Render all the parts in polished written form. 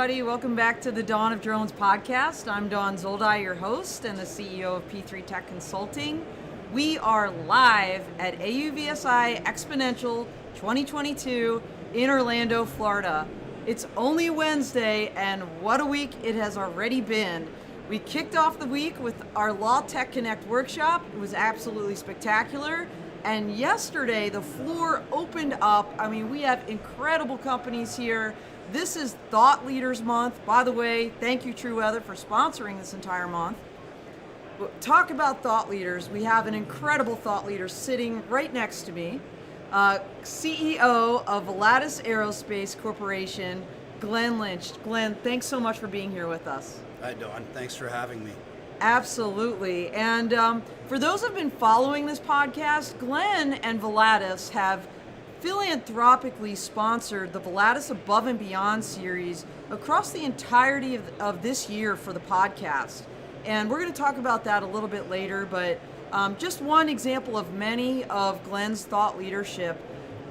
everybody. Welcome back to the Dawn of Drones podcast. I'm Dawn Zoldi, your host and the CEO of P3 Tech Consulting. We are live at AUVSI Exponential 2022 in Orlando, Florida. It's only Wednesday, and what a week it has already been. We kicked off the week with our Law Tech Connect workshop. It was absolutely spectacular. And yesterday, the floor opened up. I mean, we have incredible companies here. This is Thought Leaders Month. By the way, thank you, True Weather, for sponsoring this entire month. Talk about thought leaders. We have an incredible thought leader sitting right next to me. CEO of Volatus Aerospace Corporation, Glen Lynch. Glen, thanks so much for being here with us. Hi, Dawn. Thanks for having me. Absolutely. And for those who have been following this podcast, Glen and Volatus have philanthropically sponsored the Volatus Above and Beyond series across the entirety of this year for the podcast. And we're going to talk about that a little bit later, but just one example of many of Glen's thought leadership.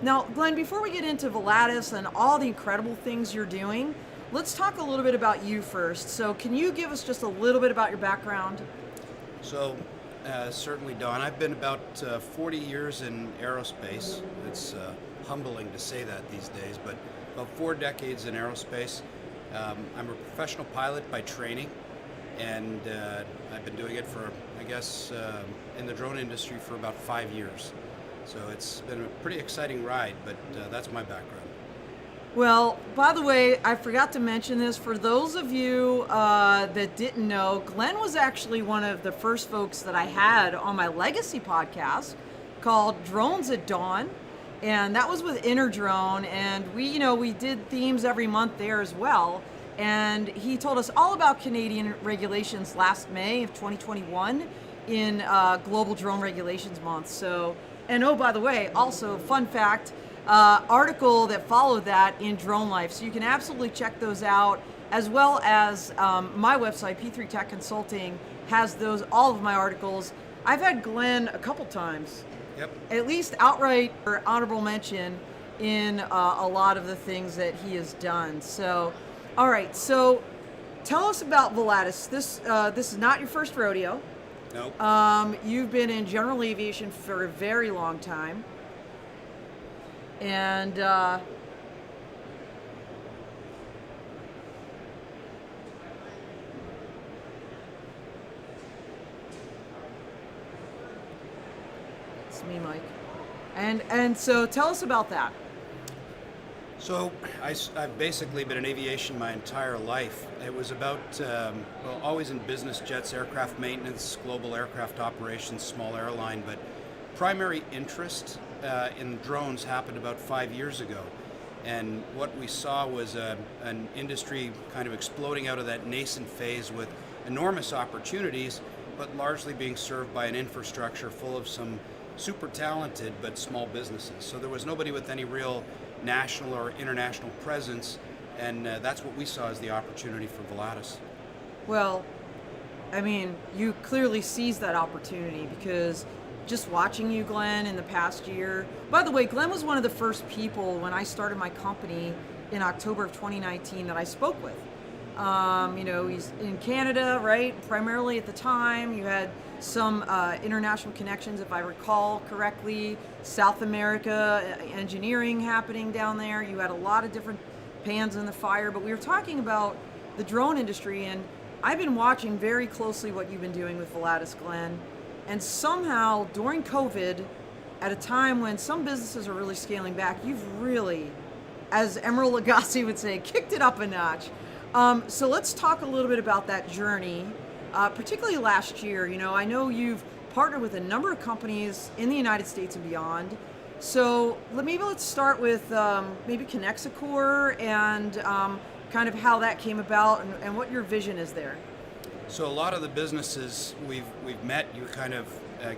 Now, Glen, before we get into Volatus and all the incredible things you're doing, let's talk a little bit about you first. So can you give us just a little bit about your background? So, certainly, Dawn. I've been about 40 years in aerospace. It's humbling to say that these days, but about 4 decades in aerospace. I'm a professional pilot by training, and I've been doing it for, I guess, in the drone industry for about 5 years. So it's been a pretty exciting ride, but that's my background. Well, by the way, I forgot to mention this. For those of you that didn't know, Glen was actually one of the first folks that I had on my legacy podcast called Drones at Dawn, and that was with InnerDrone, and we did themes every month there as well. And he told us all about Canadian regulations last May of 2021 in Global Drone Regulations Month. So, and oh, by the way, also fun fact, article that followed that in DroneLife. So you can absolutely check those out, as well as my website, P3 Tech Consulting, has all of my articles. I've had Glen a couple times. Yep. At least outright or honorable mention in a lot of the things that he has done. So, all right. So, tell us about Volatus. This is not your first rodeo. Nope. You've been in general aviation for a very long time. And it's me, Mike. And so tell us about that. So I've basically been in aviation my entire life. It was about, always in business jets, aircraft maintenance, global aircraft operations, small airline, but primary interest in drones happened about 5 years ago. And what we saw was an industry kind of exploding out of that nascent phase with enormous opportunities, but largely being served by an infrastructure full of some super talented but small businesses. So there was nobody with any real national or international presence, and that's what we saw as the opportunity for Volatus. Well, I mean, you clearly seized that opportunity, because just watching you, Glen, in the past year. By the way, Glen was one of the first people when I started my company in October of 2019 that I spoke with. He's in Canada, right? Primarily at the time. You had some international connections, if I recall correctly. South America, engineering happening down there. You had a lot of different pans in the fire, but we were talking about the drone industry, and I've been watching very closely what you've been doing with Volatus, Glen. And somehow, during COVID, at a time when some businesses are really scaling back, you've really, as Emeril Lagasse would say, kicked it up a notch. So let's talk a little bit about that journey, particularly last year. I know you've partnered with a number of companies in the United States and beyond. So let's start with maybe Connexicor and kind of how that came about and what your vision is there. So a lot of the businesses we've met, you kind of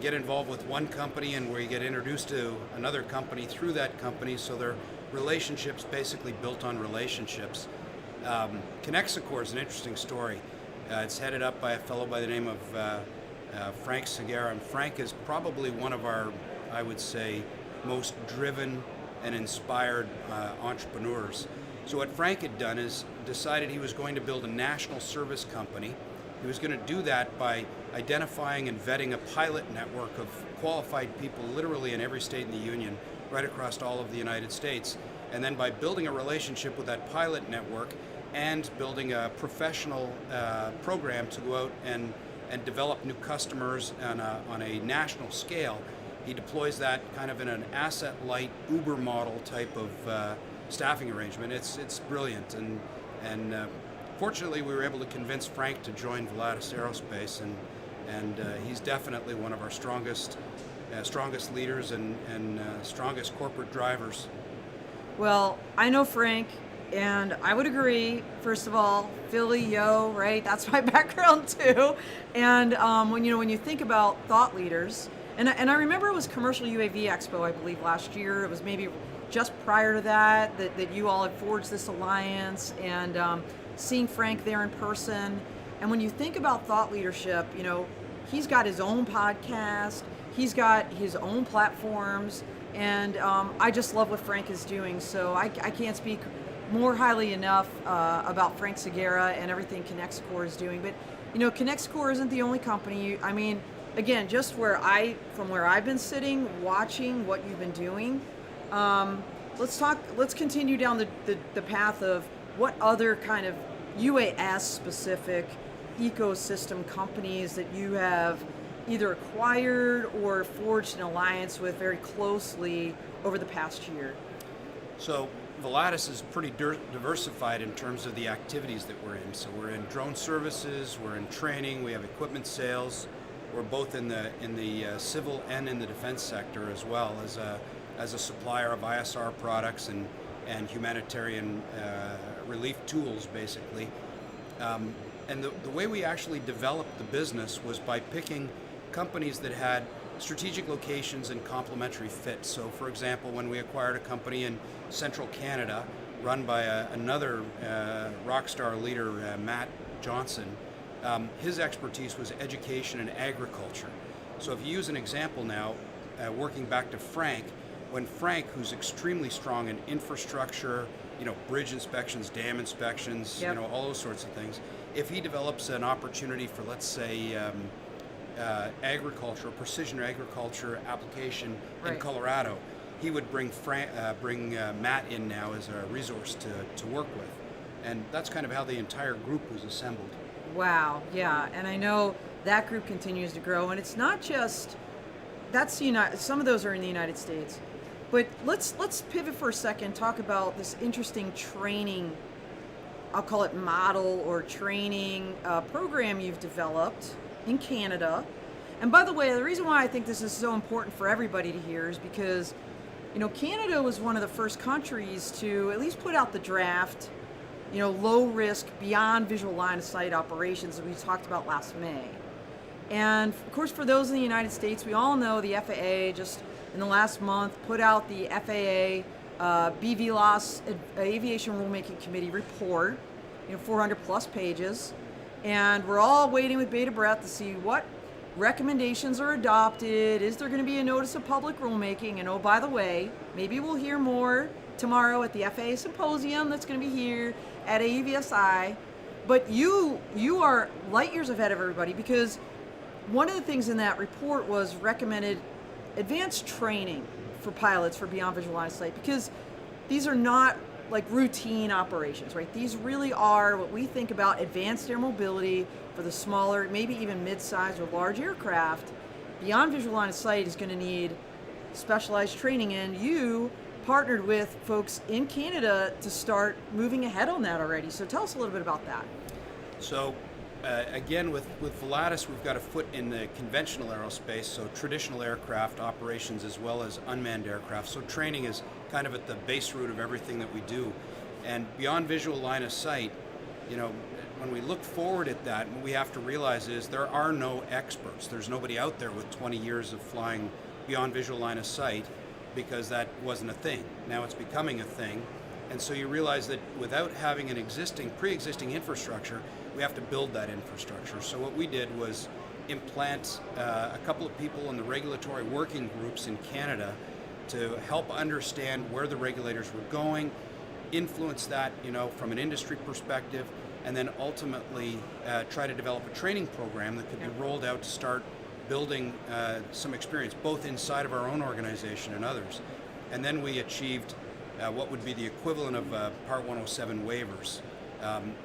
get involved with one company, and where you get introduced to another company through that company, so they're relationships basically built on relationships. Connexicor is an interesting story. It's headed up by a fellow by the name of Frank Segura, and Frank is probably one of our, I would say, most driven and inspired entrepreneurs. So what Frank had done is decided he was going to build a national service company. He was going to do that by identifying and vetting a pilot network of qualified people literally in every state in the union, right across all of the United States. And then by building a relationship with that pilot network and building a professional program to go out and develop new customers on a national scale, he deploys that kind of in an asset-light Uber model type of staffing arrangement. It's brilliant, and fortunately we were able to convince Frank to join Volatus Aerospace, and he's definitely one of our strongest leaders and strongest corporate drivers. Well, I know Frank, and I would agree. First of all, Philly, yo, right? That's my background too. And when you think about thought leaders, and I remember it was Commercial UAV Expo, I believe, last year. It was maybe just prior to that you all had forged this alliance, and seeing Frank there in person. And when you think about thought leadership, he's got his own podcast, he's got his own platforms, and I just love what Frank is doing. So I can't speak more highly enough about Frank Segura and everything ConnectScore is doing. But ConnectScore isn't the only company. I mean, again, just from where I've been sitting, watching what you've been doing. Let's continue down the path of what other kind of UAS specific ecosystem companies that you have either acquired or forged an alliance with very closely over the past year. So Volatus is pretty diversified in terms of the activities that we're in. So we're in drone services, we're in training, we have equipment sales. We're both in the civil and in the defense sector, as well as a supplier of ISR products and humanitarian relief tools, basically. And the way we actually developed the business was by picking companies that had strategic locations and complementary fit. So, for example, when we acquired a company in central Canada run by another rock star leader, Matt Johnson, his expertise was education and agriculture. So if you use an example now, working back to Frank, when Frank, who's extremely strong in infrastructure, bridge inspections, dam inspections, yep, all those sorts of things, if he develops an opportunity for, let's say, agriculture, precision agriculture application in Colorado, he would bring Matt in now as a resource to work with. And that's kind of how the entire group was assembled. Wow, yeah, and I know that group continues to grow, and it's not just, some of those are in the United States, but let's pivot for a second, talk about this interesting training, I'll call it model or training program you've developed in Canada. And by the way, the reason why I think this is so important for everybody to hear is because, Canada was one of the first countries to at least put out the draft, low risk, beyond visual line of sight operations that we talked about last May. And of course, for those in the United States, we all know the FAA just in the last month put out the FAA BVLOS Aviation Rulemaking Committee report, 400 plus pages. And we're all waiting with bated breath to see what recommendations are adopted. Is there going to be a notice of public rulemaking? And oh, by the way, maybe we'll hear more tomorrow at the FAA symposium that's going to be here at AUVSI. But you are light years ahead of everybody, because one of the things in that report was recommended advanced training for pilots for beyond visual line of sight, because these are not like routine operations, right? These really are what we think about advanced air mobility for the smaller, maybe even mid-sized or large aircraft. Beyond visual line of sight is going to need specialized training, and you partnered with folks in Canada to start moving ahead on that already. So tell us a little bit about that. So again, with Volatus, we've got a foot in the conventional aerospace, so traditional aircraft operations as well as unmanned aircraft. So training is kind of at the base root of everything that we do. And beyond visual line of sight, when we look forward at that, what we have to realize is there are no experts. There's nobody out there with 20 years of flying beyond visual line of sight, because that wasn't a thing. Now it's becoming a thing. And so you realize that without having an pre-existing infrastructure, we have to build that infrastructure. So what we did was implant a couple of people in the regulatory working groups in Canada to help understand where the regulators were going, influence that, from an industry perspective, and then ultimately try to develop a training program that could be rolled out to start building some experience, both inside of our own organization and others. And then we achieved what would be the equivalent of Part 107 waivers.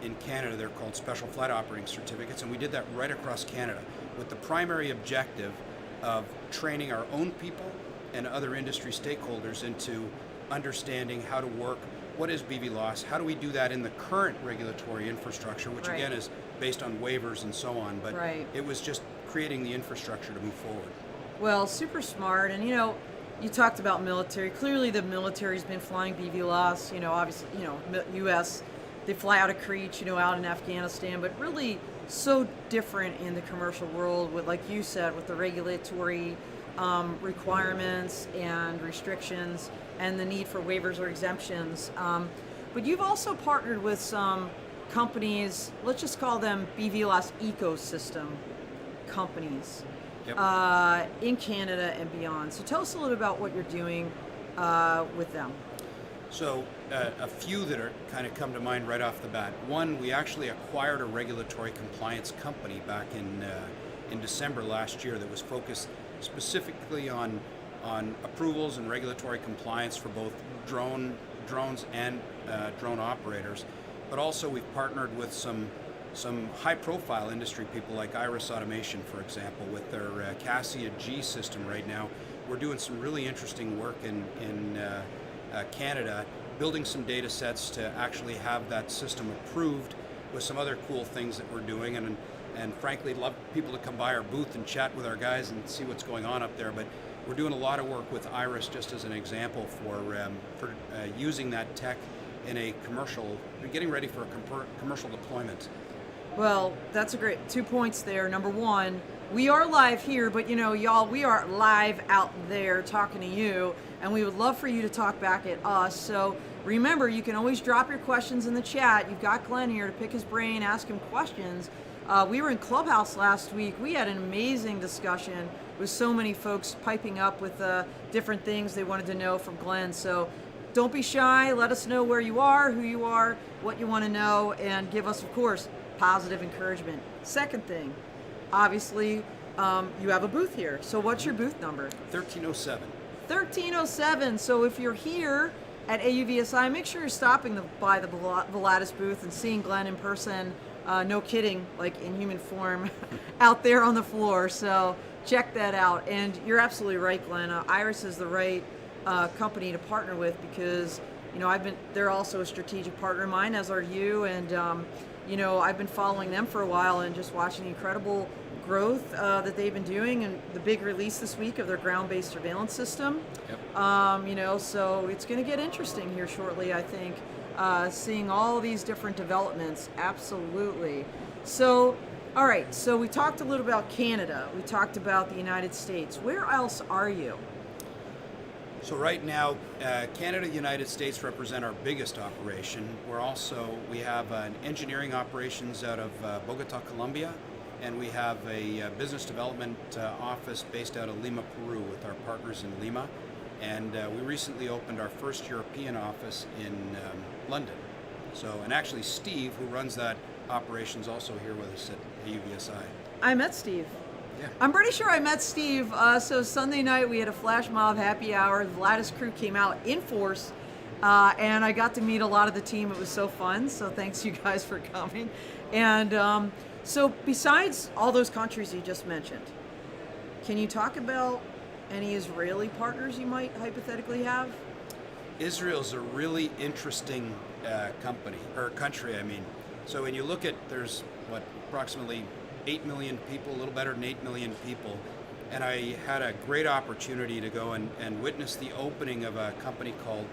In Canada, they're called Special Flight Operating Certificates, and we did that right across Canada with the primary objective of training our own people and other industry stakeholders into understanding how to work. What is BV loss? How do we do that in the current regulatory infrastructure, which again is based on waivers and so on, but it was just creating the infrastructure to move forward. Well, super smart. And you talked about military. Clearly the military's been flying BV loss, obviously, US, they fly out of Creech, out in Afghanistan, but really so different in the commercial world with, like you said, with the regulatory requirements and restrictions and the need for waivers or exemptions. But you've also partnered with some companies, let's just call them BVLOS ecosystem companies in Canada and beyond. So tell us a little about what you're doing with them. So a few that are kind of come to mind right off the bat. One, we actually acquired a regulatory compliance company back in December last year that was focused specifically on approvals and regulatory compliance for both drones and drone operators. But also we've partnered with some high-profile industry people like Iris Automation, for example, with their Cassia G system right now. We're doing some really interesting work in Canada, building some data sets to actually have that system approved with some other cool things that we're doing, and frankly, love people to come by our booth and chat with our guys and see what's going on up there. But we're doing a lot of work with Iris just as an example for using that tech in a commercial, getting ready for a commercial deployment. Well, that's a great 2 points there. Number one, we are live here, but y'all, we are live out there talking to you, and we would love for you to talk back at us. So remember, you can always drop your questions in the chat. You've got Glenn here to pick his brain, ask him questions. We were in Clubhouse last week. We had an amazing discussion with so many folks piping up with different things they wanted to know from Glenn. So don't be shy. Let us know where you are, who you are, what you want to know, and give us, of course, positive encouragement. Second thing, obviously, you have a booth here. So what's your booth number? 1307. 1307. So if you're here at AUVSI, make sure you're stopping by the Volatus booth and seeing Glenn in person. No kidding, like in human form, out there on the floor. So check that out. And you're absolutely right, Glenn. Iris is the right company to partner with because they're also a strategic partner of mine, as are you. And I've been following them for a while and just watching the incredible growth that they've been doing, and the big release this week of their ground-based surveillance system. Yep. So it's going to get interesting here shortly, I think, seeing all these different developments. Absolutely. So, all right, so we talked a little about Canada. We talked about the United States. Where else are you? So right now, Canada, United States represent our biggest operation. We have an engineering operations out of Bogota, Colombia, and we have a business development office based out of Lima, Peru, with our partners in Lima. And we recently opened our first European office in London. And actually Steve, who runs that operation, is also here with us at AUVSI. I met Steve. Yeah. I'm pretty sure I met Steve. So Sunday night we had a flash mob happy hour. The Volatus crew came out in force, and I got to meet a lot of the team. It was so fun. So thanks you guys for coming. And so besides all those countries you just mentioned, can you talk about any Israeli partners you might hypothetically have? Israel's a really interesting country. So when you look at, there's approximately 8 million people, a little better than 8 million people, and I had a great opportunity to go and witness the opening of a company called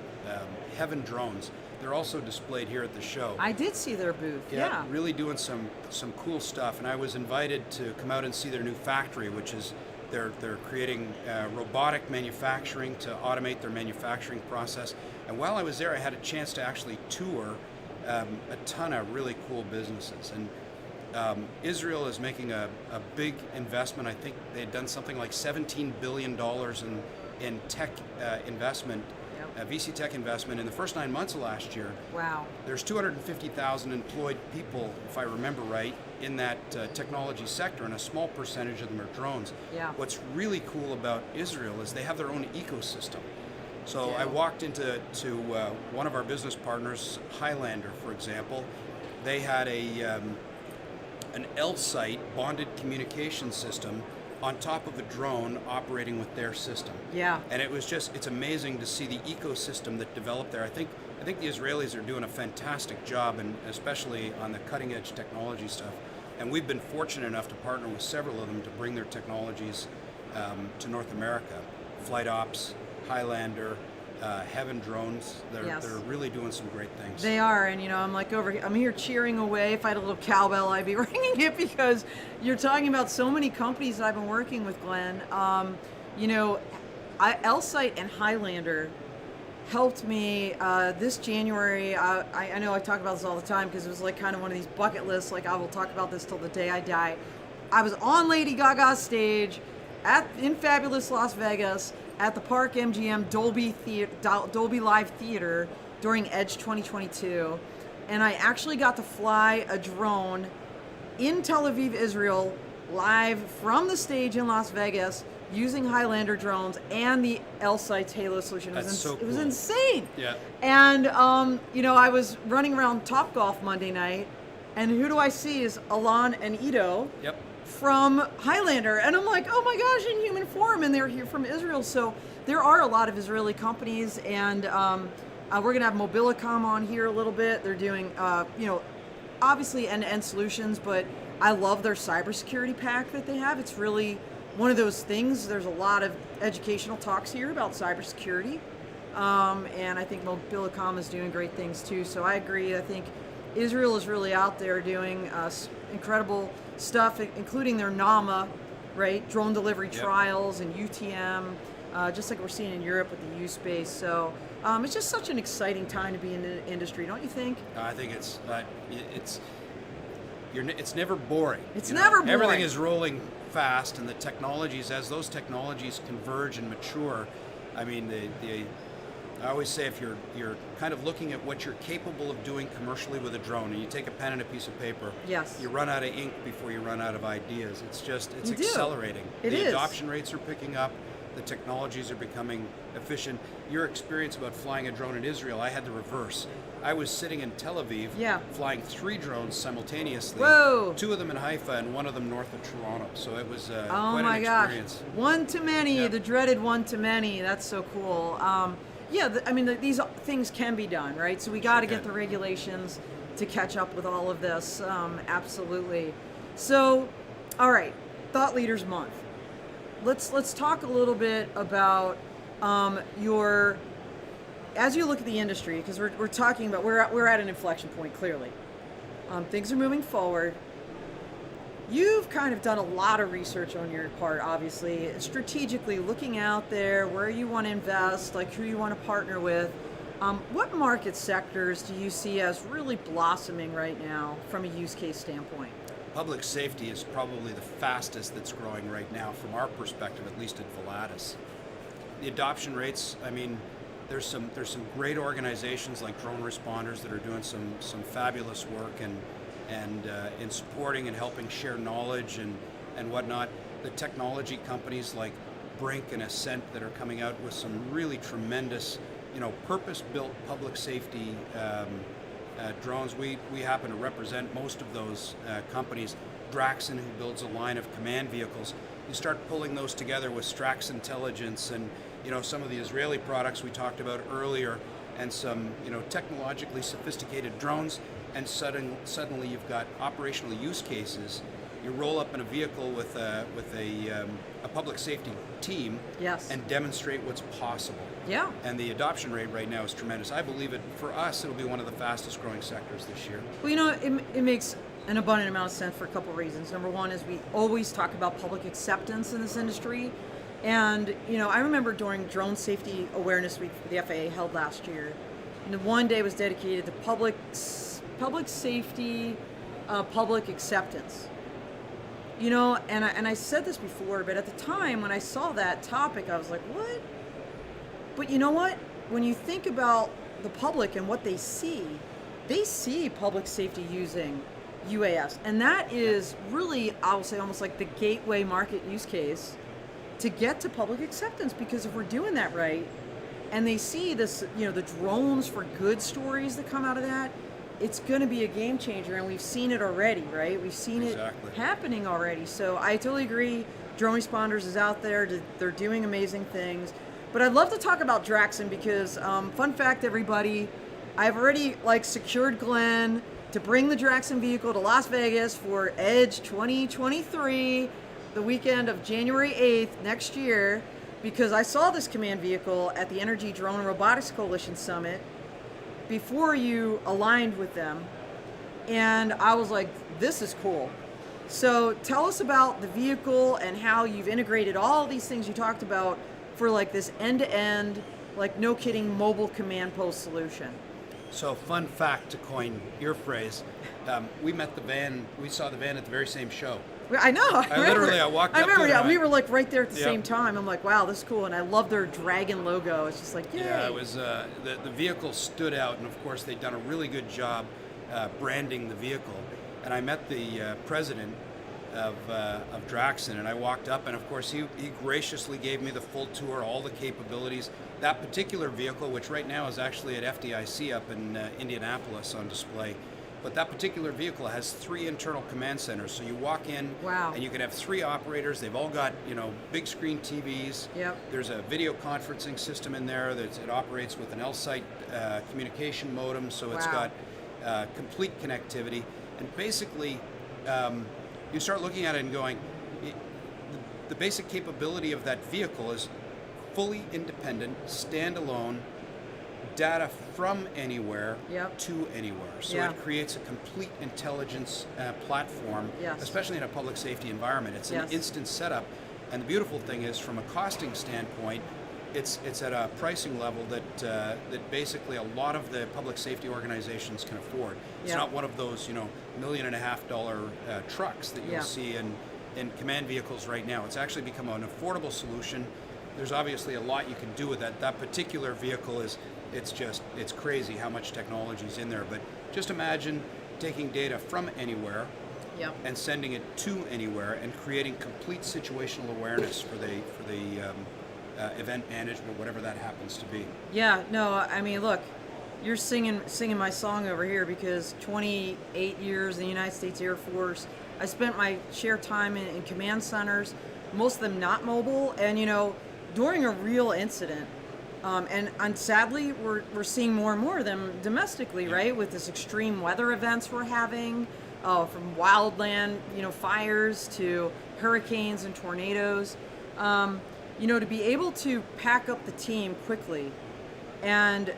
Heaven Drones. They're also displayed here at the show. I did see their booth. Yeah. Really doing some cool stuff, and I was invited to come out and see their new factory, which is they're creating robotic manufacturing to automate their manufacturing process. And while I was there, I had a chance to actually tour a ton of really cool businesses. And Israel is making a big investment. I think they'd done something like $17 billion in tech investment VC Tech investment in the first 9 months of last year. Wow. There's 250,000 employed people, if I remember right, in that technology sector, and a small percentage of them are drones. Yeah. What's really cool about Israel is they have their own ecosystem. So Yeah. I walked into one of our business partners, Highlander, for example. They had an L-site bonded communication system on top of a drone operating with their system. Yeah. And it's amazing to see the ecosystem that developed there. I think the Israelis are doing a fantastic job, and especially on the cutting edge technology stuff. And we've been fortunate enough to partner with several of them to bring their technologies to North America. Flight Ops, Highlander, Heaven Drones, they're really doing some great things. They are, and I'm here cheering away. If I had a little cowbell, I'd be ringing it, because you're talking about so many companies that I've been working with, Glenn. L-Site and Highlander helped me this January. I know I talk about this all the time because it was like kind of one of these bucket lists, like I will talk about this till the day I die. I was on Lady Gaga's stage in fabulous Las Vegas at the Park MGM Dolby Live Theater during Edge 2022, and I actually got to fly a drone in Tel Aviv, Israel, live from the stage in Las Vegas using Highlander drones and the L-Site's Halo solution. That's so cool. It was insane. Yeah. And I was running around Topgolf Monday night, and who do I see is Alon and Ido. Yep. From Highlander, and I'm like, oh my gosh, in human form, and they're here from Israel. So there are a lot of Israeli companies, and we're gonna have Mobilicom on here a little bit. They're doing, obviously end-to-end solutions, but I love their cybersecurity pack that they have. It's really one of those things. There's a lot of educational talks here about cybersecurity, and I think Mobilicom is doing great things too. So I agree. I think Israel is really out there doing incredible stuff, including their NAMA, right? Drone delivery trials and UTM, just like we're seeing in Europe with the USpace. So it's just such an exciting time to be in the industry, don't you think? I think it's never boring. It's never boring. Everything is rolling fast, and the technologies, as those technologies converge and mature, I mean, I always say if you're kind of looking at what you're capable of doing commercially with a drone, and you take a pen and a piece of paper, yes, you run out of ink before you run out of ideas. It's You do. accelerating. It is. The adoption rates are picking up. The technologies are becoming efficient. Your experience about flying a drone in Israel, I had the reverse. I was sitting in Tel Aviv, flying 3 drones simultaneously. Whoa. 2 of them in Haifa and 1 of them north of Toronto. So it was oh quite my an gosh, experience. one to many, Yeah. the dreaded one to many. That's so cool. These things can be done, right? So we got to get the regulations to catch up with all of this. Absolutely. So, all right, Thought Leaders Month. Let's talk a little bit about as you look at the industry, because we're talking about we're at an inflection point clearly. Things are moving forward. You've kind of done a lot of research on your part, obviously, strategically looking out there, where you want to invest, like who you want to partner with. What market sectors do you see as really blossoming right now from a use case standpoint? Public safety is probably the fastest that's growing right now from our perspective, at least at Volatus. The adoption rates, I mean, there's some great organizations like Drone Responders that are doing some fabulous work and in supporting and helping share knowledge and whatnot. The technology companies like Brink and Ascent that are coming out with some really tremendous, purpose-built public safety drones. We happen to represent most of those companies. Draxon, who builds a line of command vehicles. You start pulling those together with Strax Intelligence and some of the Israeli products we talked about earlier, and some technologically sophisticated drones, and suddenly you've got operational use cases. You roll up in a vehicle with a public safety team, yes, and demonstrate what's possible. Yeah. And the adoption rate right now is tremendous. I believe for us, it'll be one of the fastest growing sectors this year. Well, it makes an abundant amount of sense for a couple of reasons. Number one is we always talk about public acceptance in this industry. And, I remember during Drone Safety Awareness Week the FAA held last year, and one day was dedicated to public safety, public acceptance. And I said this before, but at the time when I saw that topic, I was like, what? But you know what? when you think about the public and what they see public safety using UAS. And that is really, I will say, almost like the gateway market use case to get to public acceptance. Because if we're doing that right, and they see this, the drones for good stories that come out of that, it's going to be a game changer. And we've seen it already, right? We've seen it happening already. So I totally agree. Drone Responders is out there. They're doing amazing things. But I'd love to talk about Draxon because, fun fact, everybody, I've already secured Glenn to bring the Draxon vehicle to Las Vegas for Edge 2023, the weekend of January 8th next year, because I saw this command vehicle at the Energy Drone and Robotics Coalition Summit before you aligned with them, and I was like, this is cool. So tell us about the vehicle and how you've integrated all these things you talked about for this end-to-end, no kidding, mobile command post solution. So, fun fact to coin your phrase, we met the van, we saw the van at the very same show. I know. I walked up to it. We were right there at the same time. I'm like, wow, this is cool. And I love their dragon logo. It's just yay. Yeah, it was, the vehicle stood out, and of course they'd done a really good job branding the vehicle. And I met the president of Draxon, and I walked up, and of course he graciously gave me the full tour, all the capabilities. That particular vehicle, which right now is actually at FDIC up in Indianapolis on display, but that particular vehicle has 3 internal command centers. So you walk in, and you can have 3 operators. They've all got big screen TVs. Yep. There's a video conferencing system in there. It operates with an L-site communication modem, so it's got complete connectivity. And basically, you start looking at it and going, the basic capability of that vehicle is fully independent, standalone, data from anywhere to anywhere. So it creates a complete intelligence platform, especially in a public safety environment. It's an instant setup. And the beautiful thing is, from a costing standpoint, it's at a pricing level that basically a lot of the public safety organizations can afford. It's not one of those $1.5 million trucks that you'll see in command vehicles right now. It's actually become an affordable solution. There's obviously a lot you can do with that. That particular vehicle it's crazy how much technology is in there. But just imagine taking data from anywhere and sending it to anywhere and creating complete situational awareness for the event management, whatever that happens to be. Yeah, no, I mean, look, you're singing my song over here, because 28 years in the United States Air Force, I spent my share time in command centers, most of them not mobile, and during a real incident, and sadly we're seeing more and more of them domestically, right, with this extreme weather events we're having, from wildland fires to hurricanes and tornadoes. To be able to pack up the team quickly and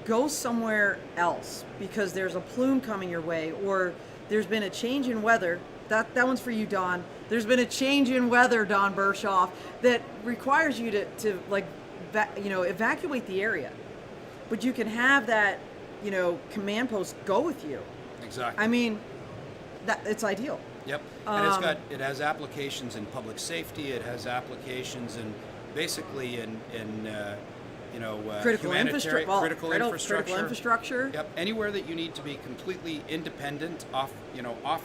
go somewhere else because there's a plume coming your way, or there's been a change in weather. That one's for you, Don. There's been a change in weather, Don Bershoff, that requires you to evacuate the area. But you can have that, command post go with you. Exactly. I mean, it's ideal. Yep. And it has applications in public safety. It has applications in basically in critical infrastructure. Infrastructure. Yep. Anywhere that you need to be completely independent, off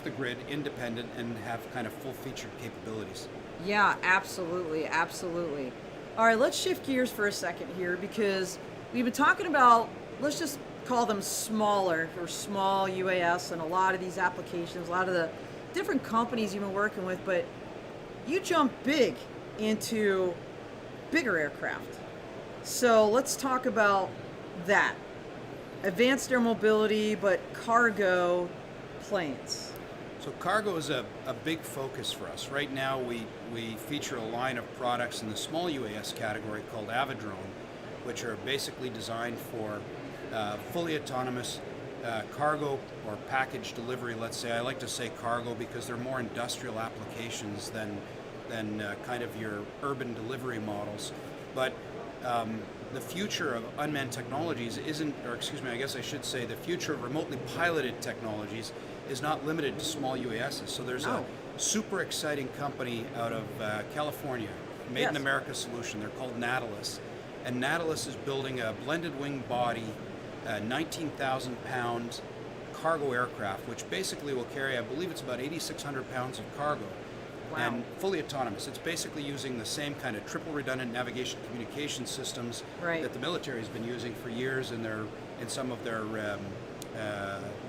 the grid, independent, and have kind of full featured capabilities. Yeah, absolutely. All right, let's shift gears for a second here, because we've been talking about, let's just call them smaller or small UAS, and a lot of these applications, a lot of the different companies you've been working with, but you jump big into bigger aircraft. So let's talk about that. Advanced air mobility, but cargo planes. So cargo is a big focus for us. Right now we feature a line of products in the small UAS category called Avidrone, which are basically designed for fully autonomous cargo or package delivery. Let's say, I like to say cargo because they're more industrial applications than kind of your urban delivery models. But the future of unmanned technologies I guess I should say the future of remotely piloted technologies is not limited to small UASs. So there's a super exciting company out of California, Made in America solution. They're called Nautilus. and Nautilus is building a blended wing body, 19,000 pound cargo aircraft, which basically will carry, I believe it's about 8,600 pounds of cargo. Wow. And fully autonomous. It's basically using the same kind of triple redundant navigation communication systems that the military has been using for years in some of their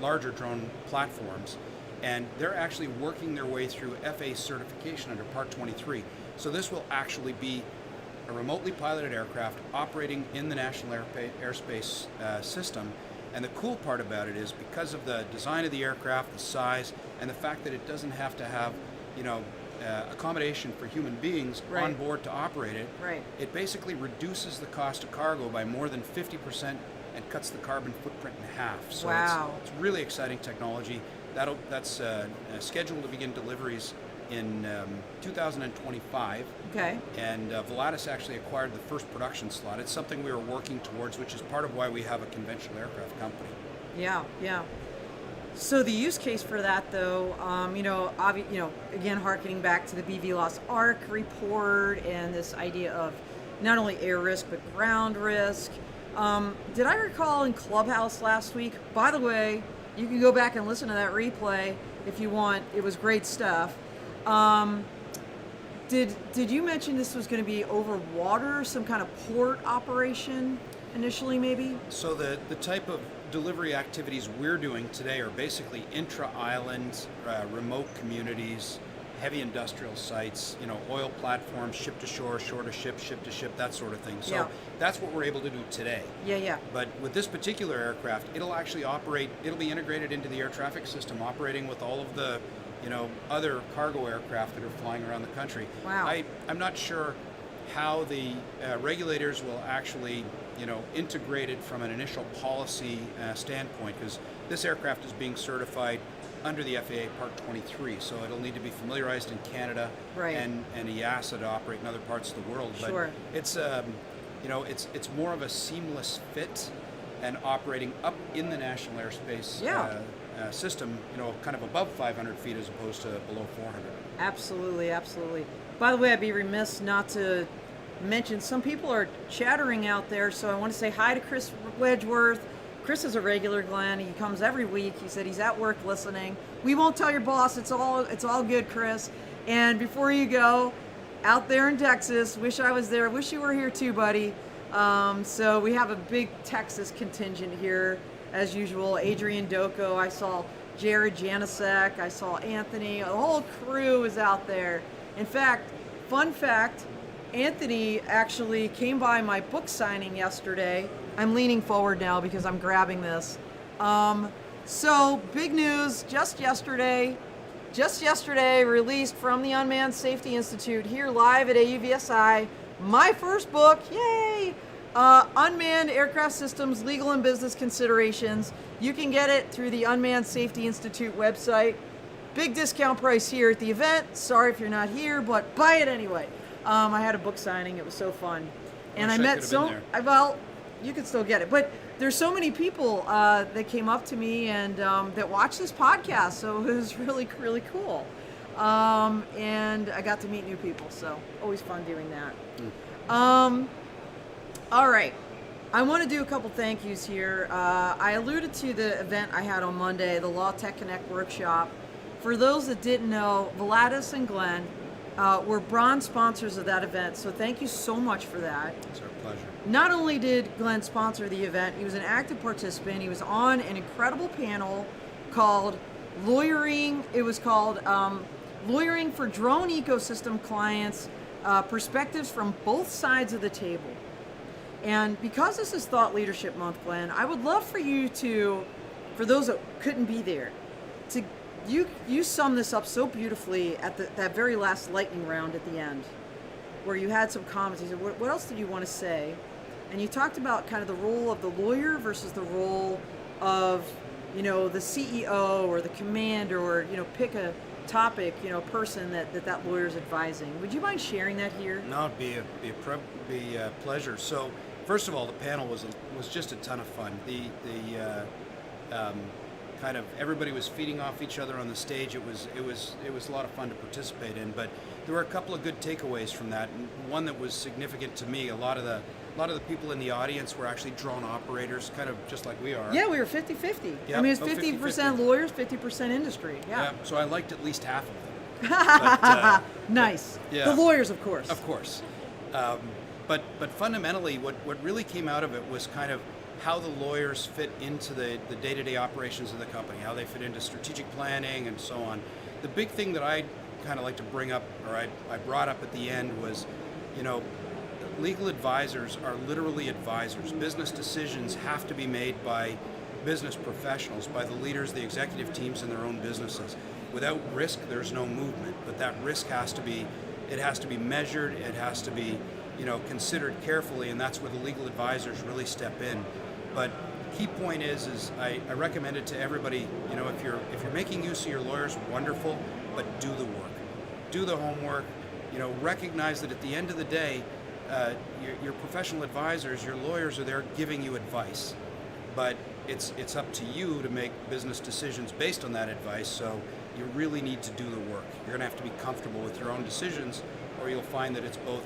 larger drone platforms. And they're actually working their way through FAA certification under Part 23. So this will actually be a remotely piloted aircraft operating in the National Airspace System. And the cool part about it is because of the design of the aircraft, the size, and the fact that it doesn't have to have, accommodation for human beings on board to operate it, it basically reduces the cost of cargo by more than 50% and cuts the carbon footprint in half. So it's really exciting technology. That's scheduled to begin deliveries in 2025. Okay. And Volatus actually acquired the first production slot. It's something we were working towards, which is part of why we have a conventional aircraft company. Yeah, yeah. So the use case for that, though, again, harkening back to the BVLOS ARC report and this idea of not only air risk but ground risk. Did I recall in Clubhouse last week? By the way, you can go back and listen to that replay if you want. It was great stuff. Did you mention this was going to be over water, some kind of port operation initially, maybe? So the type of delivery activities we're doing today are basically intra-island, remote communities, heavy industrial sites, oil platforms, ship to shore, shore to ship, that sort of thing. So that's what we're able to do today. Yeah. But with this particular aircraft, it'll actually operate, it'll be integrated into the air traffic system, operating with all of the other cargo aircraft that are flying around the country. Wow. I'm not sure how the regulators will actually integrate it from an initial policy standpoint, because this aircraft is being certified under the FAA Part 23, so it'll need to be familiarized in Canada and EASA to operate in other parts of the world. Sure. But it's it's more of a seamless fit and operating up in the national airspace system, kind of above 500 feet as opposed to below 400. Absolutely, absolutely. By the way, I'd be remiss not to mention some people are chattering out there, so I want to say hi to Chris Wedgeworth. Chris is a regular, Glenn. He comes every week. He said he's at work listening. We won't tell your boss. It's all good, Chris. And before you go, out there in Texas, wish I was there. Wish you were here too, buddy. So we have a big Texas contingent here, as usual. Adrian Doko. I saw Jared Janisek. I saw Anthony. The whole crew is out there. In fact, fun fact, Anthony actually came by my book signing yesterday. I'm leaning forward now because I'm grabbing this. So big news, just yesterday, released from the Unmanned Safety Institute here live at AUVSI. My first book, yay! Unmanned Aircraft Systems, Legal and Business Considerations. You can get it through the Unmanned Safety Institute website. Big discount price here at the event. Sorry if you're not here, but buy it anyway. I had a book signing. It was so fun. And I met well, you can still get it. But there's so many people that came up to me and that watch this podcast. So it was really, really cool. And I got to meet new people. So always fun doing that. All right. I want to do a couple thank yous here. I alluded to the event I had on Monday, the Law Tech Connect workshop. For those that didn't know, Volatus and Glen were bronze sponsors of that event, so thank you so much for that. It's our pleasure. Not only did Glen sponsor the event, he was an active participant. He was on an incredible panel called Lawyering. It was called Lawyering for Drone Ecosystem Clients, Perspectives from Both Sides of the Table. And because this is Thought Leadership Month, Glen, I would love for you to, for those that couldn't be there, to you sum this up so beautifully at that very last lightning round at the end, where you had some comments. You said, what else did you want to say? And you talked about kind of the role of the lawyer versus the role of, the CEO or the commander, or, pick a topic, person that lawyer is advising. Would you mind sharing that here? No, it'd be a pleasure. So, first of all, the panel was just a ton of fun. Kind of everybody was feeding off each other on the stage. It was a lot of fun to participate in. But there were a couple of good takeaways from that. And one that was significant to me, a lot of the people in the audience were actually drone operators, kind of just like we are. Yeah, we were 50-50. Yeah, I mean, it's about 50% 50-50. lawyers, 50% industry. Yeah. So I liked at least half of them. But, Nice. yeah. The lawyers, of course. of course. But fundamentally, what really came out of it was kind of how the lawyers fit into the day-to-day operations of the company, how they fit into strategic planning and so on. The big thing that I kind of like to bring up, or I brought up at the end, was, you know, legal advisors are literally advisors. Business decisions have to be made by business professionals, by the leaders, the executive teams in their own businesses. Without risk, there's no movement, but that risk has to be measured, it has to be, you know, considered carefully, and that's where the legal advisors really step in. But key point is I recommend it to everybody, you know, if you're making use of your lawyers, wonderful, but do the work. Do the homework, you know, recognize that at the end of the day, your professional advisors, your lawyers are there giving you advice, but it's up to you to make business decisions based on that advice. So you really need to do the work. You're going to have to be comfortable with your own decisions, or you'll find that it's both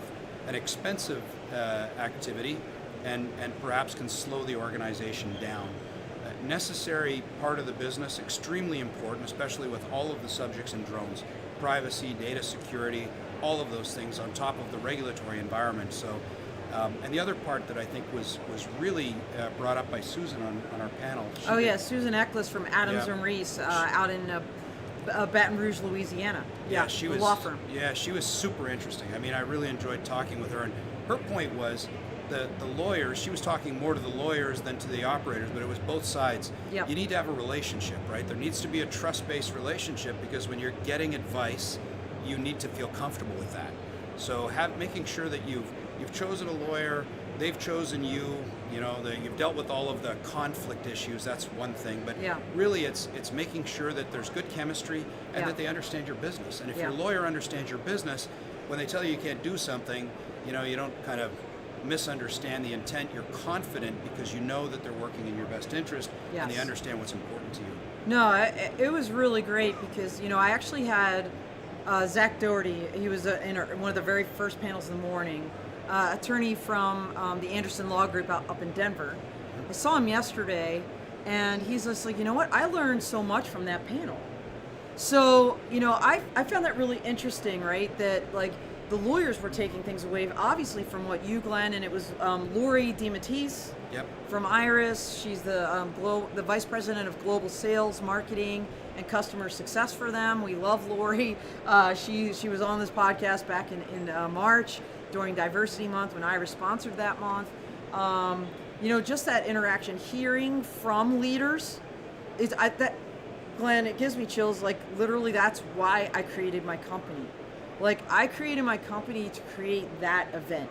an expensive activity and perhaps can slow the organization down. Necessary part of the business, extremely important, especially with all of the subjects in drones, privacy, data security, all of those things on top of the regulatory environment. So, and the other part that I think was really brought up by Susan on our panel. Susan Eckles from Adams and Reese out in Baton Rouge, Louisiana. Yeah, she was law firm. Yeah, she was super interesting. I mean, I really enjoyed talking with her, and her point was the lawyers. She was talking more to the lawyers than to the operators, but it was both sides. Yep. You need to have a relationship, right? There needs to be a trust-based relationship, because when you're getting advice, you need to feel comfortable with that. So making sure that you've chosen a lawyer, they've chosen you, you know, you've dealt with all of the conflict issues, that's one thing, but really it's making sure that there's good chemistry and that they understand your business. And if your lawyer understands your business, when they tell you can't do something, you know, you don't kind of misunderstand the intent. You're confident because you know that they're working in your best interest and they understand what's important to you. No, it was really great because, you know, I actually had Zach Doherty. He was in one of the very first panels in the morning, attorney from the Anderson Law Group up in Denver. I saw him yesterday, and he's just like, you know what? I learned so much from that panel. So, you know, I found that really interesting, right? That, like, the lawyers were taking things away, obviously, from what you, Glenn, and it was Lori DeMatteis from Iris. She's the vice president of global sales, marketing, and customer success for them. We love Lori. She was on this podcast back in March during Diversity Month when Iris sponsored that month. You know, just that interaction, hearing from leaders, Glenn, it gives me chills. Like, literally, that's why I created my company. Like, I created my company to create that event,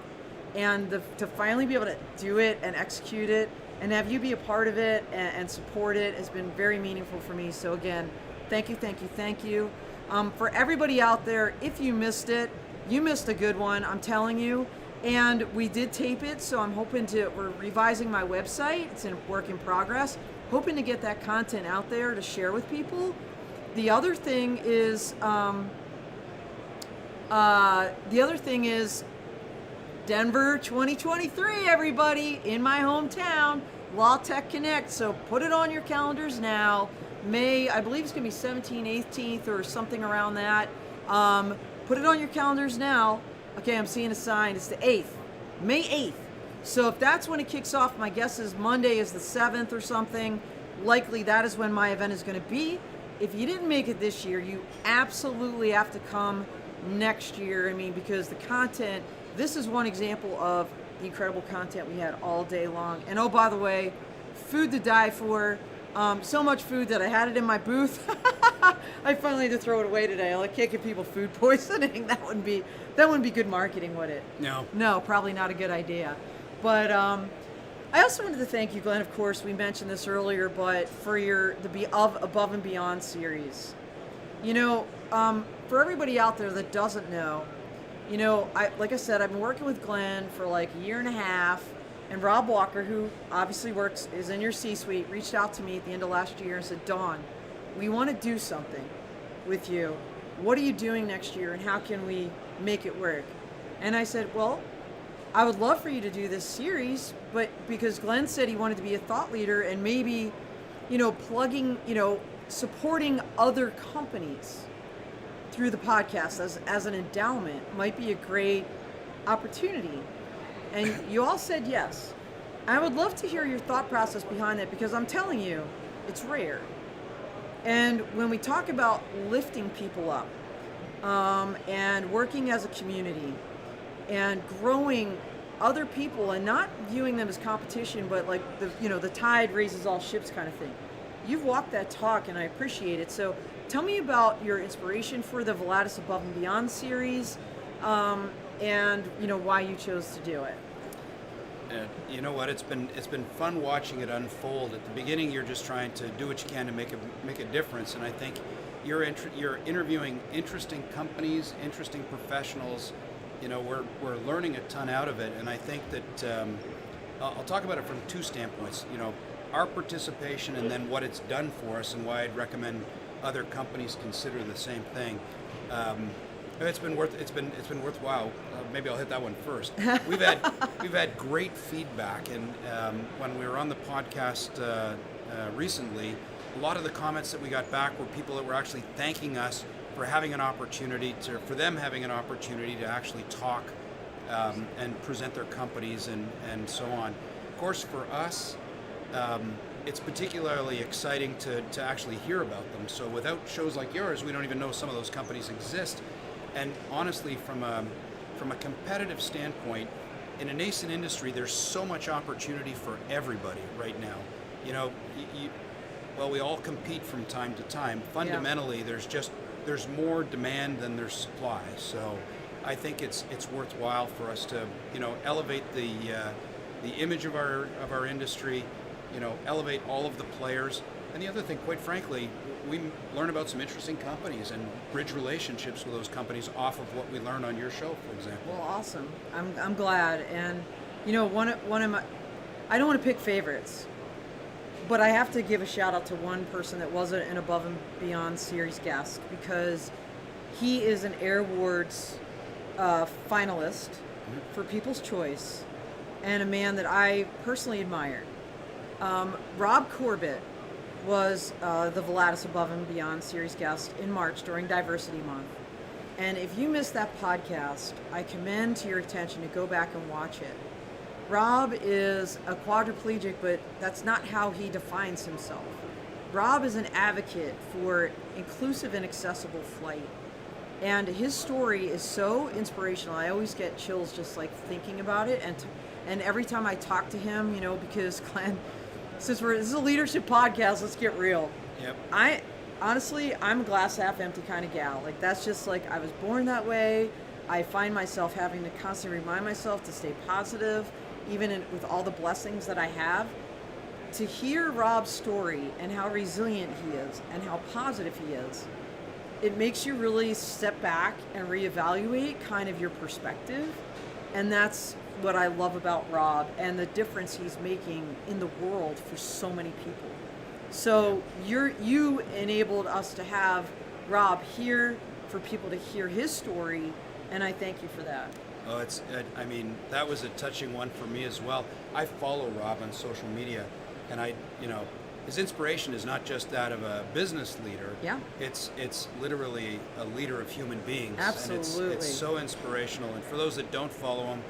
and to finally be able to do it and execute it and have you be a part of it and support it has been very meaningful for me. So again, thank you. For everybody out there, if you missed it, you missed a good one, I'm telling you. And we did tape it, so I'm hoping we're revising my website. It's in work in progress. Hoping to get that content out there to share with people. The other thing is, Denver 2023, everybody, in my hometown, Law Tech Connect. So put it on your calendars now. May, I believe it's going to be 17th, 18th, or something around that. Put it on your calendars now. Okay, I'm seeing a sign. It's the 8th, May 8th. So if that's when it kicks off, my guess is Monday is the 7th or something. Likely that is when my event is going to be. If you didn't make it this year, you absolutely have to come next year. I mean, because the content, this is one example of the incredible content we had all day long. And oh, by the way, food to die for. So much food that I had it in my booth. I finally had to throw it away today. I can't give people food poisoning. That wouldn't be good marketing, would it? No, probably not a good idea. But I also wanted to thank you, Glenn. Of course, we mentioned this earlier, but for the Above and Beyond series. You know, for everybody out there that doesn't know, you know, like I said, I've been working with Glenn for like a year and a half. And Rob Walker, who obviously is in your C-suite, reached out to me at the end of last year and said, Dawn, we want to do something with you. what are you doing next year and how can we make it work? And I said, well, I would love for you to do this series, but because Glenn said he wanted to be a thought leader and maybe, plugging, supporting other companies through the podcast as an endowment might be a great opportunity. And you all said yes. I would love to hear your thought process behind that, because I'm telling you, it's rare. And when we talk about lifting people up and working as a community and growing other people and not viewing them as competition, but like the tide raises all ships kind of thing. You've walked that talk and I appreciate it. So tell me about your inspiration for the Volatus Above and Beyond series and why you chose to do it. You know what? It's been fun watching it unfold. At the beginning, you're just trying to do what you can to make a difference, and I think you're interviewing interesting companies, interesting professionals. We're learning a ton out of it, and I think that I'll talk about it from two standpoints. Our participation, and then what it's done for us, and why I'd recommend other companies consider the same thing. It's been worthwhile. Maybe I'll hit that one first. We've had great feedback, and when we were on the podcast recently, a lot of the comments that we got back were people that were actually thanking us for having an opportunity for them having an opportunity to actually talk and present their companies and so on. Of course, for us, it's particularly exciting to actually hear about them. So without shows like yours, we don't even know some of those companies exist. And honestly, from a competitive standpoint, in a nascent industry, there's so much opportunity for everybody right now. We all compete from time to time. Fundamentally, there's more demand than there's supply. So I think it's worthwhile for us to elevate the image of our industry, elevate all of the players. And the other thing, quite frankly, we learn about some interesting companies and bridge relationships with those companies off of what we learn on your show, for example. Well, awesome. I'm glad. And one of my, I don't want to pick favorites, but I have to give a shout out to one person that wasn't an Above and Beyond series guest, because he is an Air Awards finalist for People's Choice and a man that I personally admire. Rob Corbett was the Volatus Above and Beyond series guest in March during Diversity Month. And if you missed that podcast, I commend to your attention to go back and watch it. Rob is a quadriplegic, but that's not how he defines himself. Rob is an advocate for inclusive and accessible flight. And his story is so inspirational. I always get chills just like thinking about it. And every time I talk to him, because Glenn, this is a leadership podcast, let's get real. Yep. I'm a glass half empty kind of gal. Like, that's just like, I was born that way. I find myself having to constantly remind myself to stay positive, even with all the blessings that I have. To hear Rob's story and how resilient he is and how positive he is, it makes you really step back and reevaluate kind of your perspective. And that's what I love about Rob and the difference he's making in the world for so many people. So you enabled us to have Rob here for people to hear his story, and I thank you for that. Oh, that was a touching one for me as well. I follow Rob on social media, and his inspiration is not just that of a business leader. Yeah. It's literally a leader of human beings. Absolutely. And it's so inspirational. And for those that don't follow him,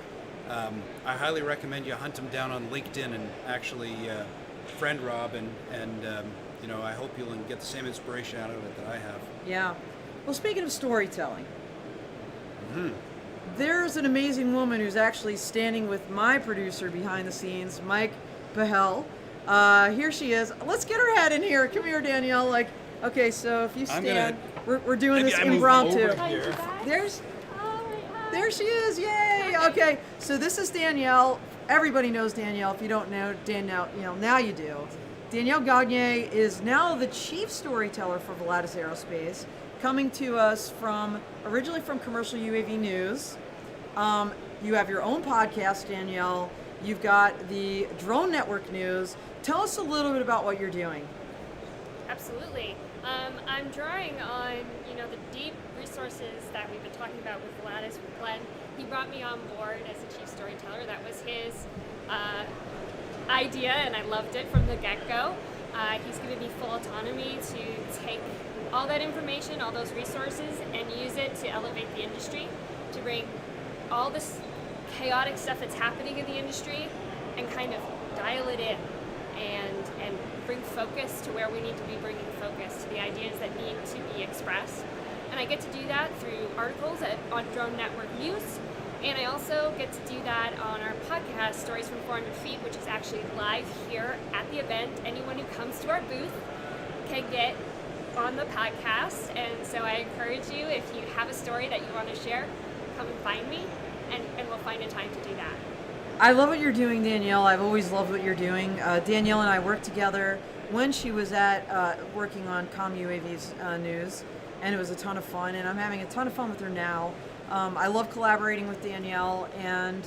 I highly recommend you hunt him down on LinkedIn and actually friend Rob, and I hope you'll get the same inspiration out of it that I have. Yeah. Well, speaking of storytelling, there's an amazing woman who's actually standing with my producer behind the scenes, Mike Behel. Here she is. Let's get her head in here. Come here, Danielle. Okay, so if you stand, we're doing this impromptu. There she is. Yay. Okay, so this is Danielle. Everybody knows Danielle. If you don't know Danielle, now you do. Danielle Gagne is now the chief storyteller for Volatus Aerospace, coming to us originally from Commercial UAV News. You have your own podcast, Danielle. You've got the Drone Network News. Tell us a little bit about what you're doing. Absolutely. I'm drawing on, the deep resources that we've been talking about with Volatus, with Glen. He brought me on board as a chief storyteller. That was his idea, and I loved it from the get-go. He's given me full autonomy to take all that information, all those resources, and use it to elevate the industry, to bring all this chaotic stuff that's happening in the industry and kind of dial it in and bring focus to where we need to be bringing focus, to the ideas that need to be expressed. And I get to do that through articles on Drone Network News, and I also get to do that on our podcast, Stories from 400 Feet, which is actually live here at the event. Anyone who comes to our booth can get on the podcast, and so I encourage you, if you have a story that you want to share, come and find me, and we'll find a time to do that. I love what you're doing, Danielle. I've always loved what you're doing. Danielle and I worked together when she was at working on ComUAV's news, and it was a ton of fun, and I'm having a ton of fun with her now. I love collaborating with Danielle, and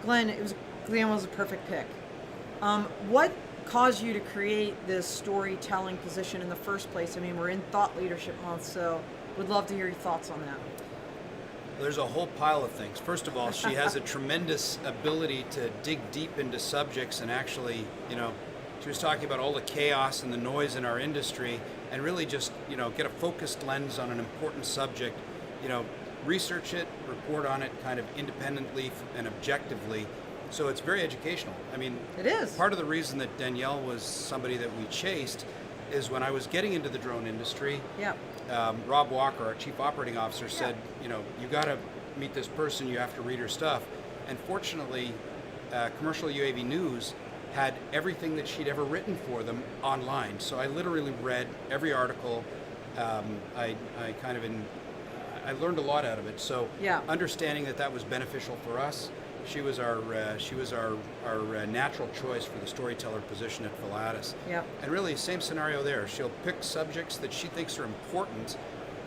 Glen was a perfect pick. What caused you to create this storytelling position in the first place? I mean, we're in Thought Leadership Month, so would love to hear your thoughts on that. There's a whole pile of things. First of all, she has a tremendous ability to dig deep into subjects and actually, she was talking about all the chaos and the noise in our industry and really just, get a focused lens on an important subject, research it, report on it kind of independently and objectively. So it's very educational. I mean, it is. Part of the reason that Danielle was somebody that we chased is when I was getting into the drone industry, Rob Walker, our chief operating officer, said, you got to meet this person, you have to read her stuff. And fortunately, Commercial UAV News had everything that she'd ever written for them online. So I literally read every article. I learned a lot out of it. So understanding that was beneficial for us, she was our natural choice for the storyteller position at Volatus. Yeah. And really, same scenario there. She'll pick subjects that she thinks are important.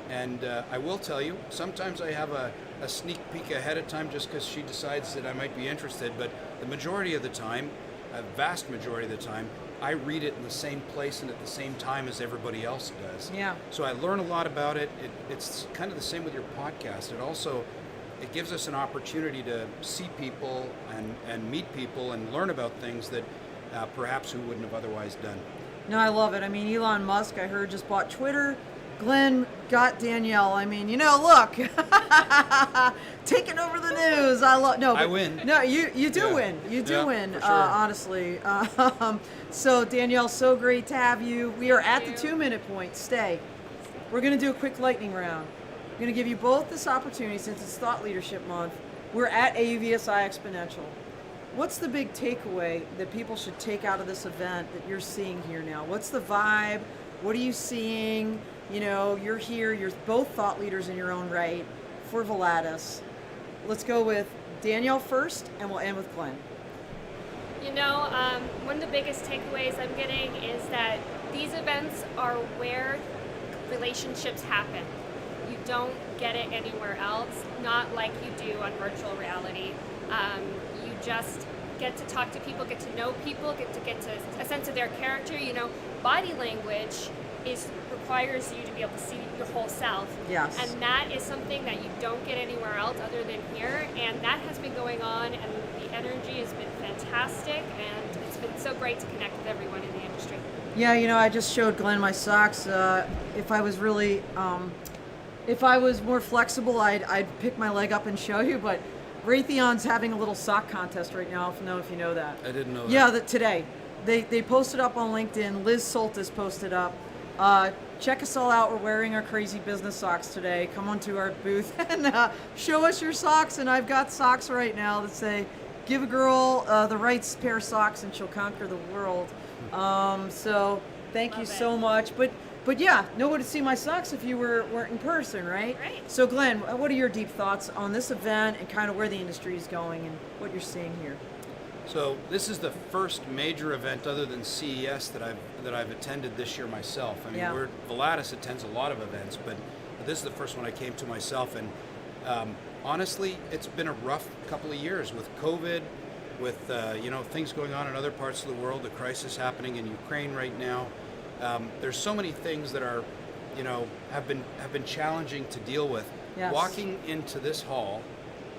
And I will tell you, sometimes I have a sneak peek ahead of time just because she decides that I might be interested. But the majority of the time, a vast majority of the time, I read it in the same place and at the same time as everybody else does. Yeah. So I learn a lot about it. It's kind of the same with your podcast. It gives us an opportunity to see people and meet people and learn about things that perhaps we wouldn't have otherwise done. No, I love it. I mean, Elon Musk, I heard, just bought Twitter. Glen got Danielle. I mean, look, taking over the news. I win. No, you do win. You do win, for sure. Honestly. So, Danielle, so great to have you. We are at the 2-minute point. Stay. We're going to do a quick lightning round. I'm going to give you both this opportunity since it's Thought Leadership Month. We're at AUVSI Exponential. What's the big takeaway that people should take out of this event that you're seeing here now? What's the vibe? What are you seeing? You're here, you're both thought leaders in your own right for Volatus. Let's go with Danielle first, and we'll end with Glen. One of the biggest takeaways I'm getting is that these events are where relationships happen. You don't get it anywhere else, not like you do on virtual reality. You just get to talk to people, get to know people, get to a sense of their character. Body language requires you to be able to see your whole self. Yes. And that is something that you don't get anywhere else other than here. And that has been going on, and the energy has been fantastic, and it's been so great to connect with everyone in the industry. Yeah, I just showed Glen my socks. If I was really, if I was more flexible, I'd pick my leg up and show you, but Raytheon's having a little sock contest right now. I don't know if you know that. I didn't know that. Yeah, today. They posted up on LinkedIn. Liz Soltis posted up. Check us all out. We're wearing our crazy business socks today. Come onto our booth and show us your socks. And I've got socks right now that say, give a girl the right pair of socks and she'll conquer the world. So thank you so much. But yeah, no one would see my socks if you weren't in person, right? Right. So Glen, what are your deep thoughts on this event and kind of where the industry is going and what you're seeing here? So this is the first major event other than CES that I've attended this year myself. I mean, Volatus attends a lot of events, but this is the first one I came to myself. And honestly, it's been a rough couple of years with COVID, with things going on in other parts of the world, the crisis happening in Ukraine right now. There's so many things that are, have been challenging to deal with. Yes. Walking into this hall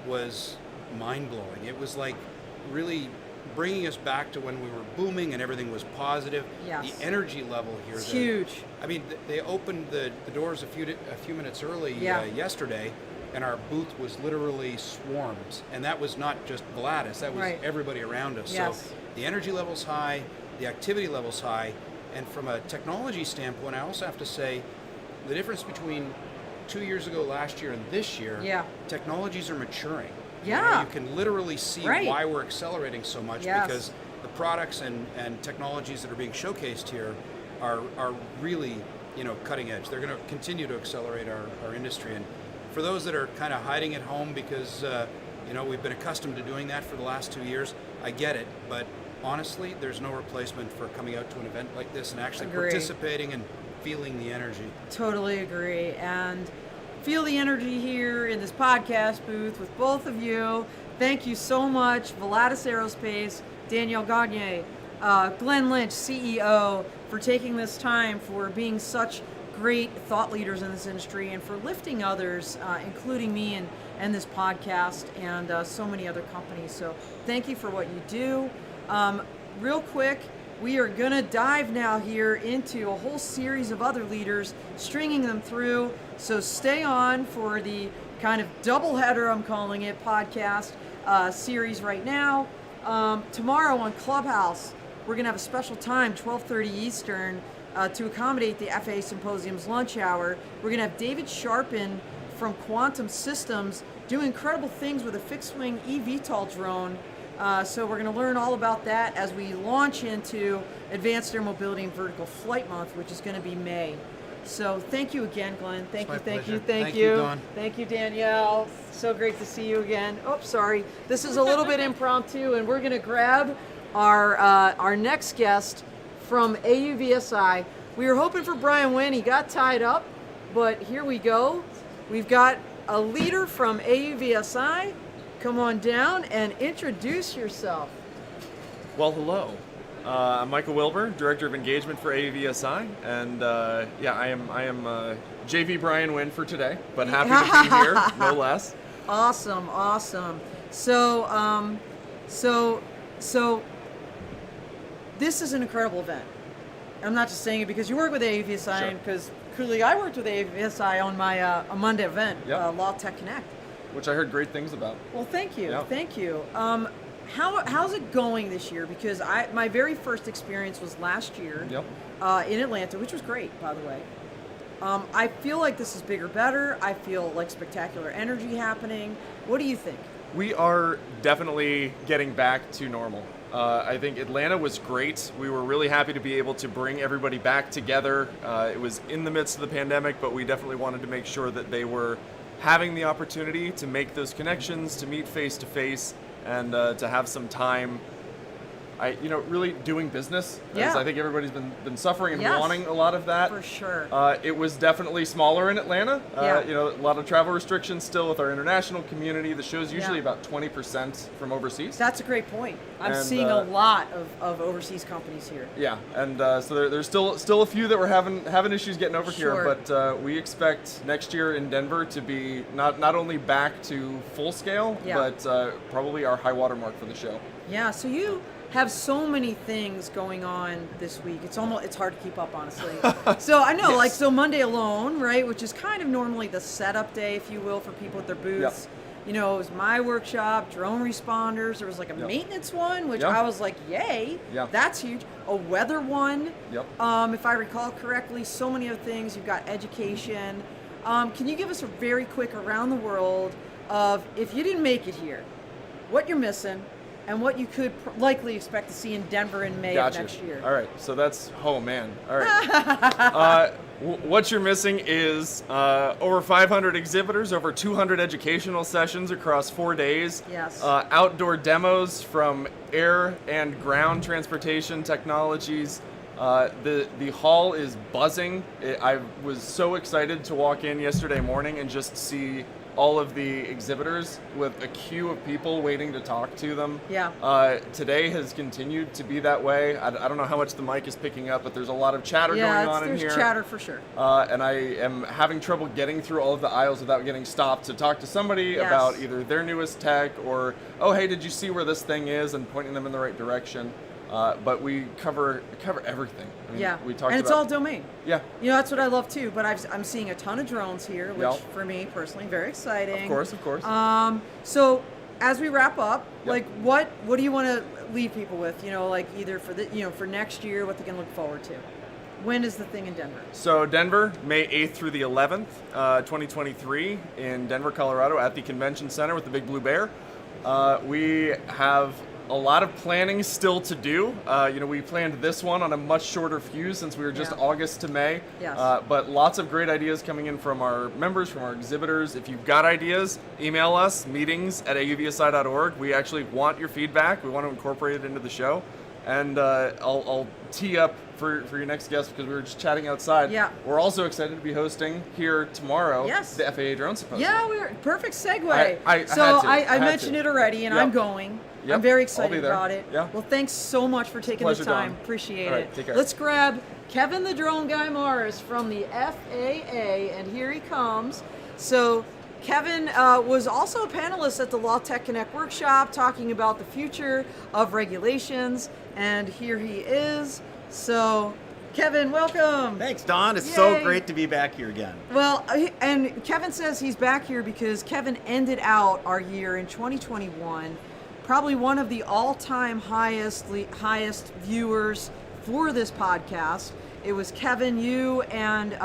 was mind-blowing. It was like really bringing us back to when we were booming and everything was positive. Yes. The energy level here. It's huge. I mean, they opened the doors a few minutes early yesterday, and our booth was literally swarmed. And that was not just Volatus, that was everybody around us. Yes. So the energy level's high, the activity level's high, and from a technology standpoint, I also have to say the difference between 2 years ago, last year, and this year, technologies are maturing. You can literally see why we're accelerating so much because the products and technologies that are being showcased here are really, cutting edge. They're going to continue to accelerate our industry. And for those that are kind of hiding at home because, we've been accustomed to doing that for the last 2 years, I get it. But honestly, there's no replacement for coming out to an event like this and actually participating and feeling the energy. Totally agree. And feel the energy here in this podcast booth with both of you. Thank you so much, Volatus Aerospace, Danielle Gagne, Glen Lynch, CEO, for taking this time, for being such great thought leaders in this industry, and for lifting others, including me and this podcast, and so many other companies. So thank you for what you do. Real quick, we are going to dive now here into a whole series of other leaders, stringing them through. So stay on for the kind of double header, I'm calling it, podcast series right now. Tomorrow on Clubhouse, we're going to have a special time, 12:30 Eastern, to accommodate the FAA Symposium's lunch hour. We're going to have David Sharpin from Quantum Systems doing incredible things with a fixed-wing eVTOL drone. So we're going to learn all about that as we launch into Advanced Air Mobility and Vertical Flight Month, which is going to be May. So thank you again, Glenn. Thank you. Thank you, Dawn. Thank you, Danielle. So great to see you again. Oh, sorry. This is a little bit impromptu, and we're going to grab our next guest from AUVSI. We were hoping for Brian Wynn. He got tied up, but here we go. We've got a leader from AUVSI. Come on down and introduce yourself. Well, hello. I'm Michael Wilbur, Director of Engagement for AUVSI, and I am JV Brian Wynn for today, but happy to be here, no less. Awesome. So this is an incredible event. I'm not just saying it because you work with AUVSI, Sure. and because clearly I worked with AUVSI on my a Monday event, Law Tech Connect. Which I heard great things about. Well, thank you. Yeah. Thank you. How's it going this year? Because my very first experience was last year in Atlanta, which was great, by the way. I feel like this is bigger, better. I feel like spectacular energy happening. What do you think? We are definitely getting back to normal. I think Atlanta was great. We were really happy to be able to bring everybody back together. It was in the midst of the pandemic, but we definitely wanted to make sure that they were having the opportunity to make those connections, to meet face to face, and to have some time, really doing business. Yeah. As I think everybody's been suffering and wanting a lot of that. For sure. It was definitely smaller in Atlanta. Yeah. A lot of travel restrictions still with our international community. The show's usually about 20% from overseas. That's a great point. I'm seeing a lot of overseas companies here. Yeah, and so there's still a few that were having issues getting over here, but we expect next year in Denver to be not only back to full scale, but probably our high water mark for the show. Yeah, so you have so many things going on this week. It's hard to keep up, honestly. So I know, Yes. so Monday alone, right, which is kind of normally the setup day, if you will, for people at their booths. It was my workshop, drone responders. There was like a maintenance one, which I was like, yay, that's huge. A weather one, if I recall correctly. So many other things. You've got education. Can you give us a very quick around the world of, if you didn't make it here, what you're missing, and what you could likely expect to see in Denver in May of next year? All right, so that's, oh man, all right. What you're missing is over 500 exhibitors, over 200 educational sessions across 4 days. Yes. Outdoor demos from air and ground transportation technologies. The hall is buzzing. I was so excited to walk in yesterday morning and just see all of the exhibitors with a queue of people waiting to talk to them. Yeah. Today has continued to be that way. I don't know how much the mic is picking up, but there's a lot of chatter going on in here. There's chatter for sure. And I am having trouble getting through all of the aisles without getting stopped to talk to somebody about either their newest tech or, oh, hey, did you see where this thing is, and pointing them in the right direction. But we cover everything. I mean, we talked and it's about, all domain. Yeah. You know, that's what I love too. But I'm seeing a ton of drones here, which for me personally, very exciting. Of course. So as we wrap up, Yep. like what do you want to leave people with? You know, like either for for next year, what they can look forward to. When is the thing in Denver? So Denver, May 8th through the 11th, 2023, in Denver, Colorado, at the Convention Center with the Big Blue Bear. We have a lot of planning still to do. We planned this one on a much shorter fuse since we were just August to May. Yes. But lots of great ideas coming in from our members, from our exhibitors. If you've got ideas, email us, meetings@auvsi.org. We actually want your feedback. We want to incorporate it into the show. And I'll tee up for your next guest because we were just chatting outside. Yeah. We're also excited to be hosting here tomorrow the FAA Drone Symposium. Yeah, perfect segue. I mentioned it already, and I'm going. Yep. I'm very I'll excited be there. about it. Yeah. Well, thanks so much for taking the Pleasure, time. Don. Appreciate All right, it. take care. Let's grab Kevin the Drone Guy Morris from the FAA, and here he comes. So Kevin was also a panelist at the Law Tech Connect workshop talking about the future of regulations, and here he is. So Kevin, welcome. Thanks, Don. It's Yay. so great to be back here again. Well, and Kevin says he's back here because Kevin ended out our year in 2021, probably one of the all-time highest viewers for this podcast. It was Kevin, you, and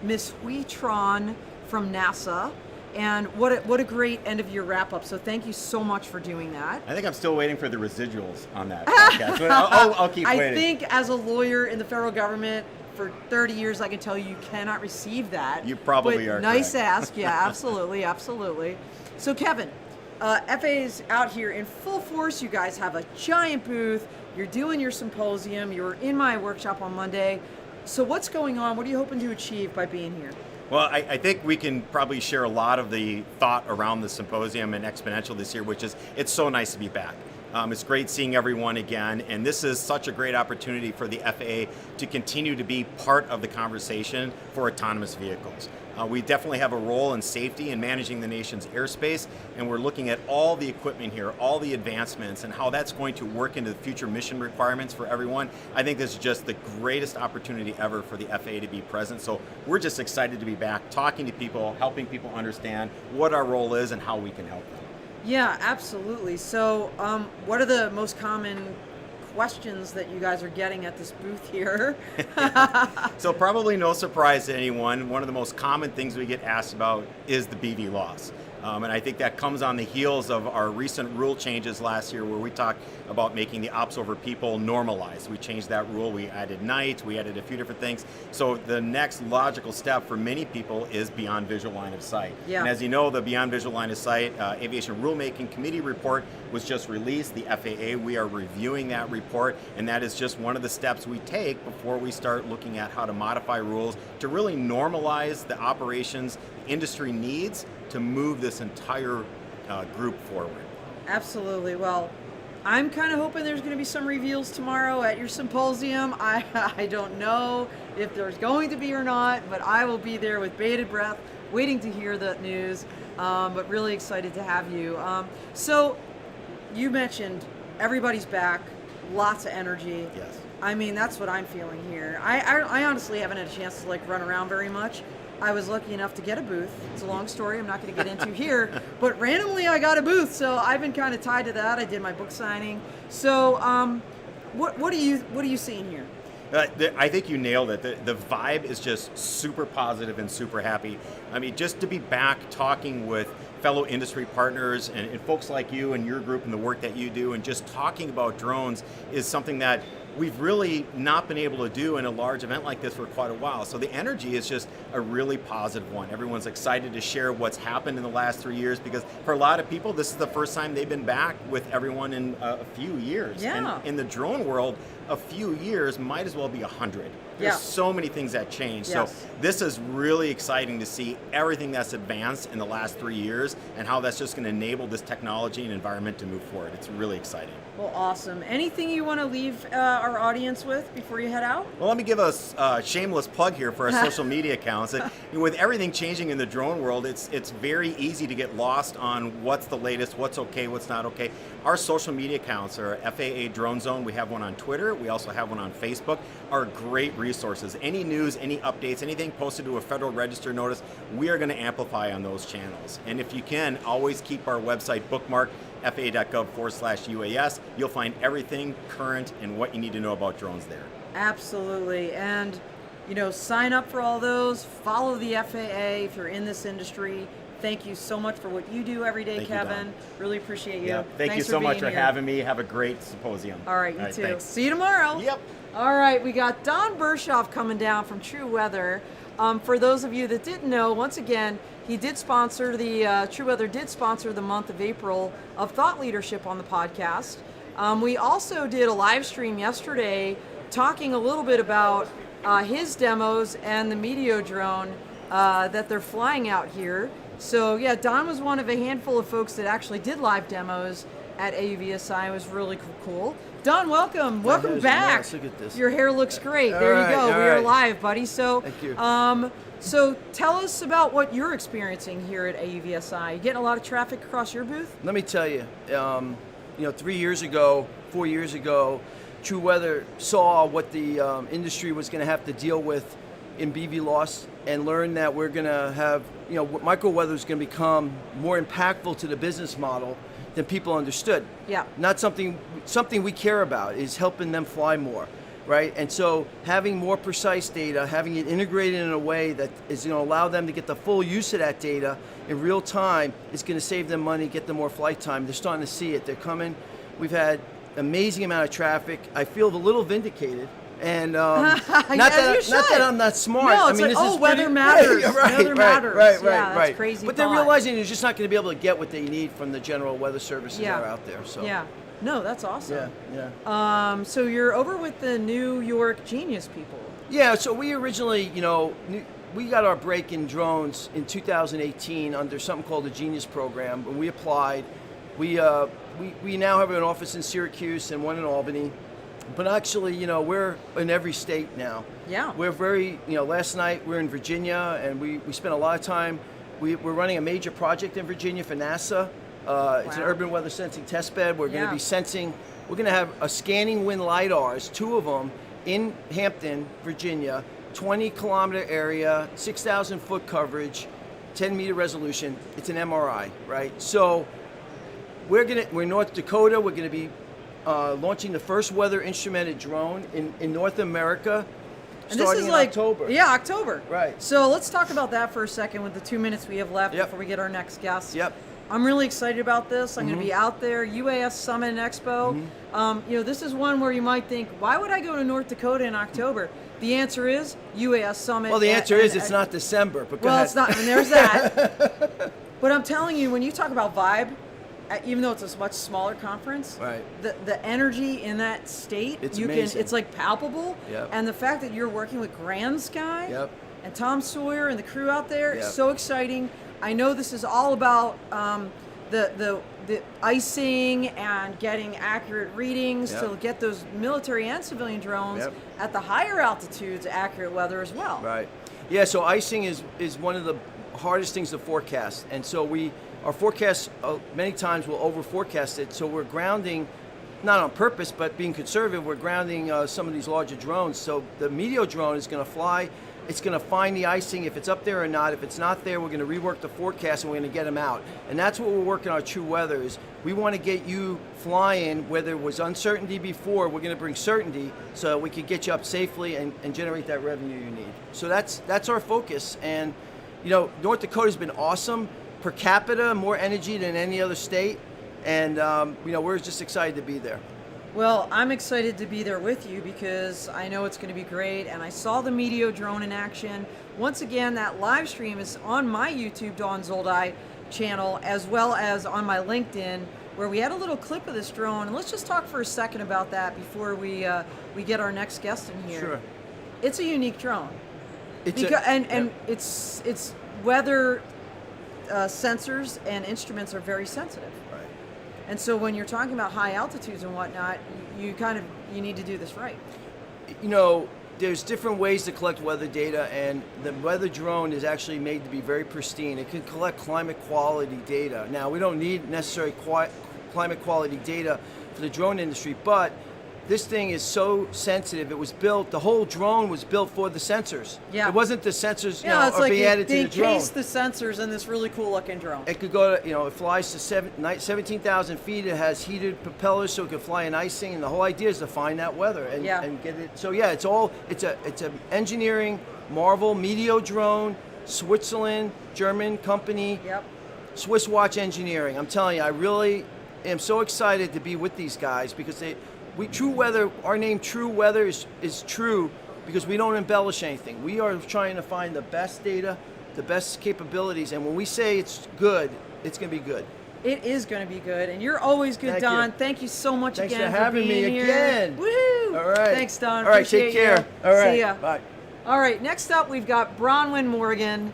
Miss Huitron from NASA. And what a great end of year wrap up. So thank you so much for doing that. I think I'm still waiting for the residuals on that podcast. But I'll keep waiting. I think as a lawyer in the federal government for 30 years, I can tell you cannot receive that. You probably but are nice correct. ask. Yeah, absolutely, absolutely. So Kevin, FAA's out here in full force. You guys have a giant booth. You're doing your symposium. You were in my workshop on Monday. So what's going on? What are you hoping to achieve by being here? Well, I think we can probably share a lot of the thought around the symposium and Exponential this year, which is it's so nice to be back. It's great seeing everyone again, and this is such a great opportunity for the FAA to continue to be part of the conversation for autonomous vehicles. We definitely have a role in safety and managing the nation's airspace, and we're looking at all the equipment here, all the advancements, and how that's going to work into the future mission requirements for everyone. I think this is just the greatest opportunity ever for the FAA to be present, so we're just excited to be back, talking to people, helping people understand what our role is and how we can help them. Yeah, absolutely. So what are the most common questions that you guys are getting at this booth here? So probably no surprise to anyone, one of the most common things we get asked about is the BV loss. And I think that comes on the heels of our recent rule changes last year where we talked about making the ops over people normalized. We changed that rule, we added night, we added a few different things. So the next logical step for many people is beyond visual line of sight. Yeah. And as you know, the beyond visual line of sight Aviation Rulemaking Committee report was just released, the FAA. We are reviewing that report, and that is just one of the steps we take before we start looking at how to modify rules to really normalize the operations industry needs to move this entire group forward. Absolutely. Well, I'm kind of hoping there's going to be some reveals tomorrow at your symposium. I don't know if there's going to be or not, but I will be there with bated breath, waiting to hear the news, but really excited to have you. So you mentioned everybody's back, lots of energy. Yes. I mean, that's what I'm feeling here. I honestly haven't had a chance to run around very much. I was lucky enough to get a booth. It's a long story I'm not going to get into here, but randomly I got a booth, so I've been kind of tied to that. I did my book signing. So what are you seeing here? I think you nailed it. The vibe is just super positive and super happy. I mean, just to be back talking with fellow industry partners and folks like you and your group and the work that you do and just talking about drones is something that we've really not been able to do in a large event like this for quite a while. So the energy is just a really positive one. Everyone's excited to share what's happened in the last 3 years, because for a lot of people, this is the first time they've been back with everyone in a few years. Yeah. And in the drone world, a few years might as well be 100. There's Yeah. so many things that change. Yes. So this is really exciting to see everything that's advanced in the last 3 years and how that's just going to enable this technology and environment to move forward. It's really exciting. Well, awesome. Anything you want to leave our audience with before you head out? Well, let me give a shameless plug here for our social media accounts. With everything changing in the drone world, it's very easy to get lost on what's the latest, what's okay, what's not okay. Our social media accounts are FAA Drone Zone. We have one on Twitter. We also have one on Facebook. Are great resources. Any news, any updates, anything posted to a Federal Register notice, we are going to amplify on those channels. And if you can, always keep our website bookmarked, faa.gov/UAS. You'll find everything current and what you need to know about drones there. Absolutely. And, sign up for all those. Follow the FAA if you're in this industry. Thank you so much for what you do every day, Thank you, Kevin. Don. Really appreciate you. Yeah. Thank you Thanks so much being for here. having me. Have a great symposium. All right, you too. Thanks. See you tomorrow. Yep. All right, we got Don Bershoff coming down from True Weather. For those of you that didn't know, once again, he did sponsor True Weather did sponsor the month of April of thought leadership on the podcast. We also did a live stream yesterday talking a little bit about his demos and the Meteor drone that they're flying out here. So yeah, Don was one of a handful of folks that actually did live demos at AUVSI. It was really cool. Don, welcome. Welcome back. Nice. Look at this. Your hair looks great. All There right, you go. all We are right. live, buddy. So, Thank you. So tell us about what you're experiencing here at AUVSI. You getting a lot of traffic across your booth? Let me tell you, 3 years ago, 4 years ago, True Weather saw what the industry was going to have to deal with in BV loss, and learned that we're going to have, micro weather is going to become more impactful to the business model than people understood. Yeah. Not something we care about is helping them fly more, right? And so having more precise data, having it integrated in a way that is going to allow them to get the full use of that data in real time is going to save them money, get them more flight time. They're starting to see it. They're coming. We've had amazing amount of traffic. I feel a little vindicated. And not that I'm not smart. No, it's I mean, like, this is weather pretty, matters. Right, Weather matters. Right. Yeah, that's crazy But they're thought. realizing they're just not going to be able to get what they need from the general weather services Yeah. that are out there. So Yeah. No, that's awesome. yeah. So you're over with the New York Genius people. Yeah, so we originally, we got our break in drones in 2018 under something called the Genius Program. When we applied, we now have an office in Syracuse and one in Albany. But actually, we're in every state now. Yeah. We're very, last night we were in Virginia, and we spent a lot of time. We're running a major project in Virginia for NASA. It's an Wow. urban weather sensing test bed. We're going Yeah. to be sensing, we're going to have a scanning wind LiDARs, 2 of them, in Hampton, Virginia, 20-kilometer area, 6,000 foot coverage, 10-meter resolution. It's an MRI, right? So we're in North Dakota. We're going to be launching the first weather instrumented drone in North America, And starting this is in like October. Yeah, October. Right. So let's talk about that for a second with the 2 minutes we have left Yep. before we get our next guest. Yep. I'm really excited about this. I'm going to be out there, UAS Summit and Expo. This is one where you might think, why would I go to North Dakota in October? The answer is UAS Summit. Well, the answer is it's not December, but go Well, ahead. it's not, and there's that. But I'm telling you, when you talk about vibe, even though it's a much smaller conference, Right. the energy in that state, It's amazing. it's like palpable. Yep. And the fact that you're working with Grand Sky Yep. and Tom Sawyer and the crew out there is Yep. so exciting. I know this is all about the icing and getting accurate readings Yep. to get those military and civilian drones Yep. at the higher altitudes, accurate weather as well. Right. Yeah, so icing is one of the hardest things to forecast. And so our forecasts many times will over forecast it. So we're grounding, not on purpose, but being conservative, we're grounding some of these larger drones. So the Meteor drone is going to fly. It's going to find the icing, if it's up there or not. If it's not there, we're going to rework the forecast and we're going to get them out. And that's what we're working on our True Weather is. We want to get you flying where there was uncertainty before. We're going to bring certainty so we can get you up safely and generate that revenue you need. So that's our focus. And North Dakota's been awesome. Per capita, more energy than any other state. And we're just excited to be there. Well, I'm excited to be there with you because I know it's going to be great. And I saw the Meteor drone in action. Once again, that live stream is on my YouTube, Dawn Zoldai channel, as well as on my LinkedIn, where we had a little clip of this drone. And let's just talk for a second about that before we get our next guest in here. Sure. It's a unique drone. It's It's weather sensors and instruments are very sensitive. Right. And so when you're talking about high altitudes and whatnot, you need to do this right. You know, there's different ways to collect weather data, and the weather drone is actually made to be very pristine. It can collect climate quality data. Now, we don't need necessarily climate quality data for the drone industry, but this thing is so sensitive. It was built, the whole drone was built for the sensors. Yeah. It wasn't the sensors It's are like being added they to the drone. encase the sensors in this really cool looking drone. It could go to, it flies to 17,000 feet. It has heated propellers so it can fly in icing, and the whole idea is to find that weather and get it. So yeah, it's a engineering marvel. Meteor drone, Switzerland, German company. Yep. Swiss Watch Engineering. I'm telling you, I really am so excited to be with these guys because True Weather, our name True Weather is true because we don't embellish anything. We are trying to find the best data, the best capabilities, and when we say it's good, it's going to be good. It is going to be good, and you're always good, Thank Don. you. Thank you so much Thanks again for having being me here. again. Woohoo! All right. Thanks, Don. All right, Appreciate take care. you. All right. See ya. Bye. All right, next up we've got Bronwyn Morgan,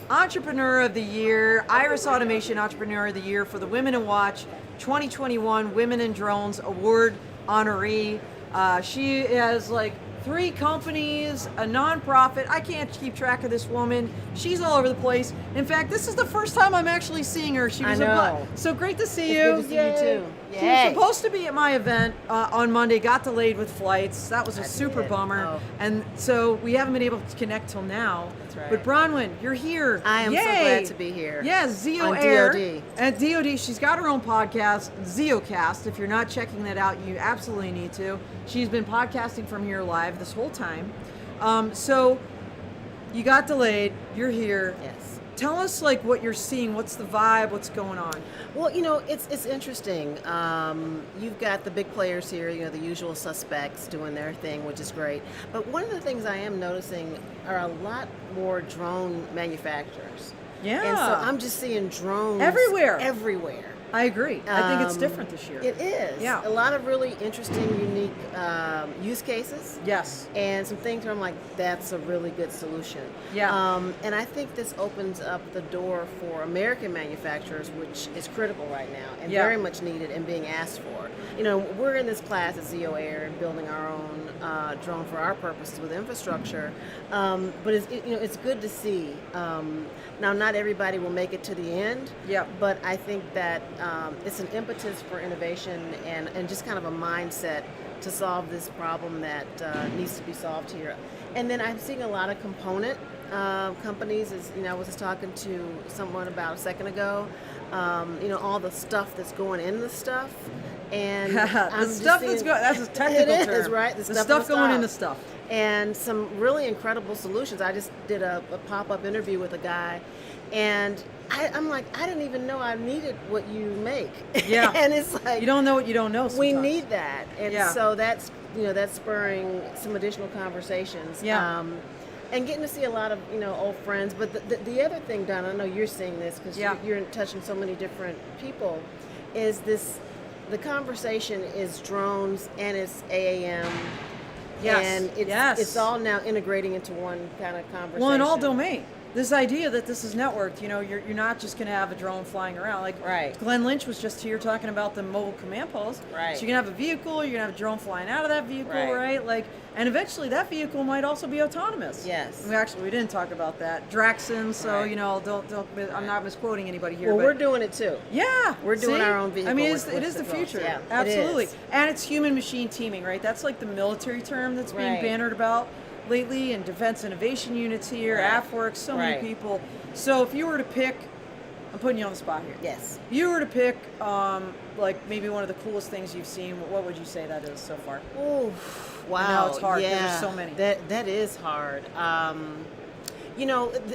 Entrepreneur of the Year, Iris Automation Entrepreneur of the Year for the Women in Watch 2021 Women in Drones Award honoree. She has like 3 companies, a nonprofit. I can't keep track of this woman. She's all over the place. In fact, this is the first time I'm actually seeing her. She was so great to see you. Good to see you too. She was supposed to be at my event on Monday, got delayed with flights. That was a super bummer. Oh. And so we haven't been able to connect till now. That's right. But Bronwyn, you're here. I am so glad to be here. Yes, Zio On Air. DoD. At DoD. She's got her own podcast, ZioCast. If you're not checking that out, you absolutely need to. She's been podcasting from here live this whole time. So you got delayed. You're here. Yes. Tell us like what you're seeing. What's the vibe? What's going on? Well, it's interesting. You've got the big players here, the usual suspects doing their thing, which is great. But one of the things I am noticing are a lot more drone manufacturers. Yeah. And so I'm just seeing drones Everywhere. Everywhere. I agree. I think it's different this year. It is. Yeah. A lot of really interesting, unique use cases. Yes. And some things where I'm like, that's a really good solution. Yeah. And I think this opens up the door for American manufacturers, which is critical right now and very much needed and being asked for. We're in this class at Zio Air and building our own drone for our purposes with infrastructure. But it's good to see. Now, not everybody will make it to the end. Yeah. But I think that it's an impetus for innovation and just kind of a mindset to solve this problem that needs to be solved here. And then I'm seeing a lot of component companies. I was just talking to someone about a second ago. All the stuff that's going in the stuff. And the stuff that's going, that's a technical term. It is, right? The stuff going in the stuff. And some really incredible solutions. I just did a pop-up interview with a guy, and I'm like, I didn't even know I needed what you make. Yeah. And it's like, you don't know what you don't know sometimes. we need that. And Yeah. so that's spurring some additional conversations. Yeah. And getting to see a lot of, old friends. But the other thing, Don, I know you're seeing this because you're touching so many different people, is the conversation is drones and it's AAM. Yes. And it's all now integrating into one kind of conversation. Well, in all domain. This idea that this is networked, you're not just going to have a drone flying around. Like Right. Glen Lynch was just here talking about the mobile command post. Right. So you're going to have a vehicle, you're going to have a drone flying out of that vehicle, right? And eventually that vehicle might also be autonomous. Yes. We didn't talk about that. Draxon, so, Right. don't I'm not misquoting anybody here. Well, but we're doing it too. yeah. We're doing See? our own vehicle. I mean, with it is the drones. future. Yeah, Absolutely. It is. And it's human-machine teaming, right? That's like the military term that's being Right. bannered about lately, and defense innovation units here, Right. AFWorks, so many Right. people. So if you were to pick, I'm putting you on the spot here. Yes. If you were to pick, like maybe one of the coolest things you've seen, what would you say that is so far? Ooh, wow. I know it's hard 'cause Yeah. there's so many. That is hard.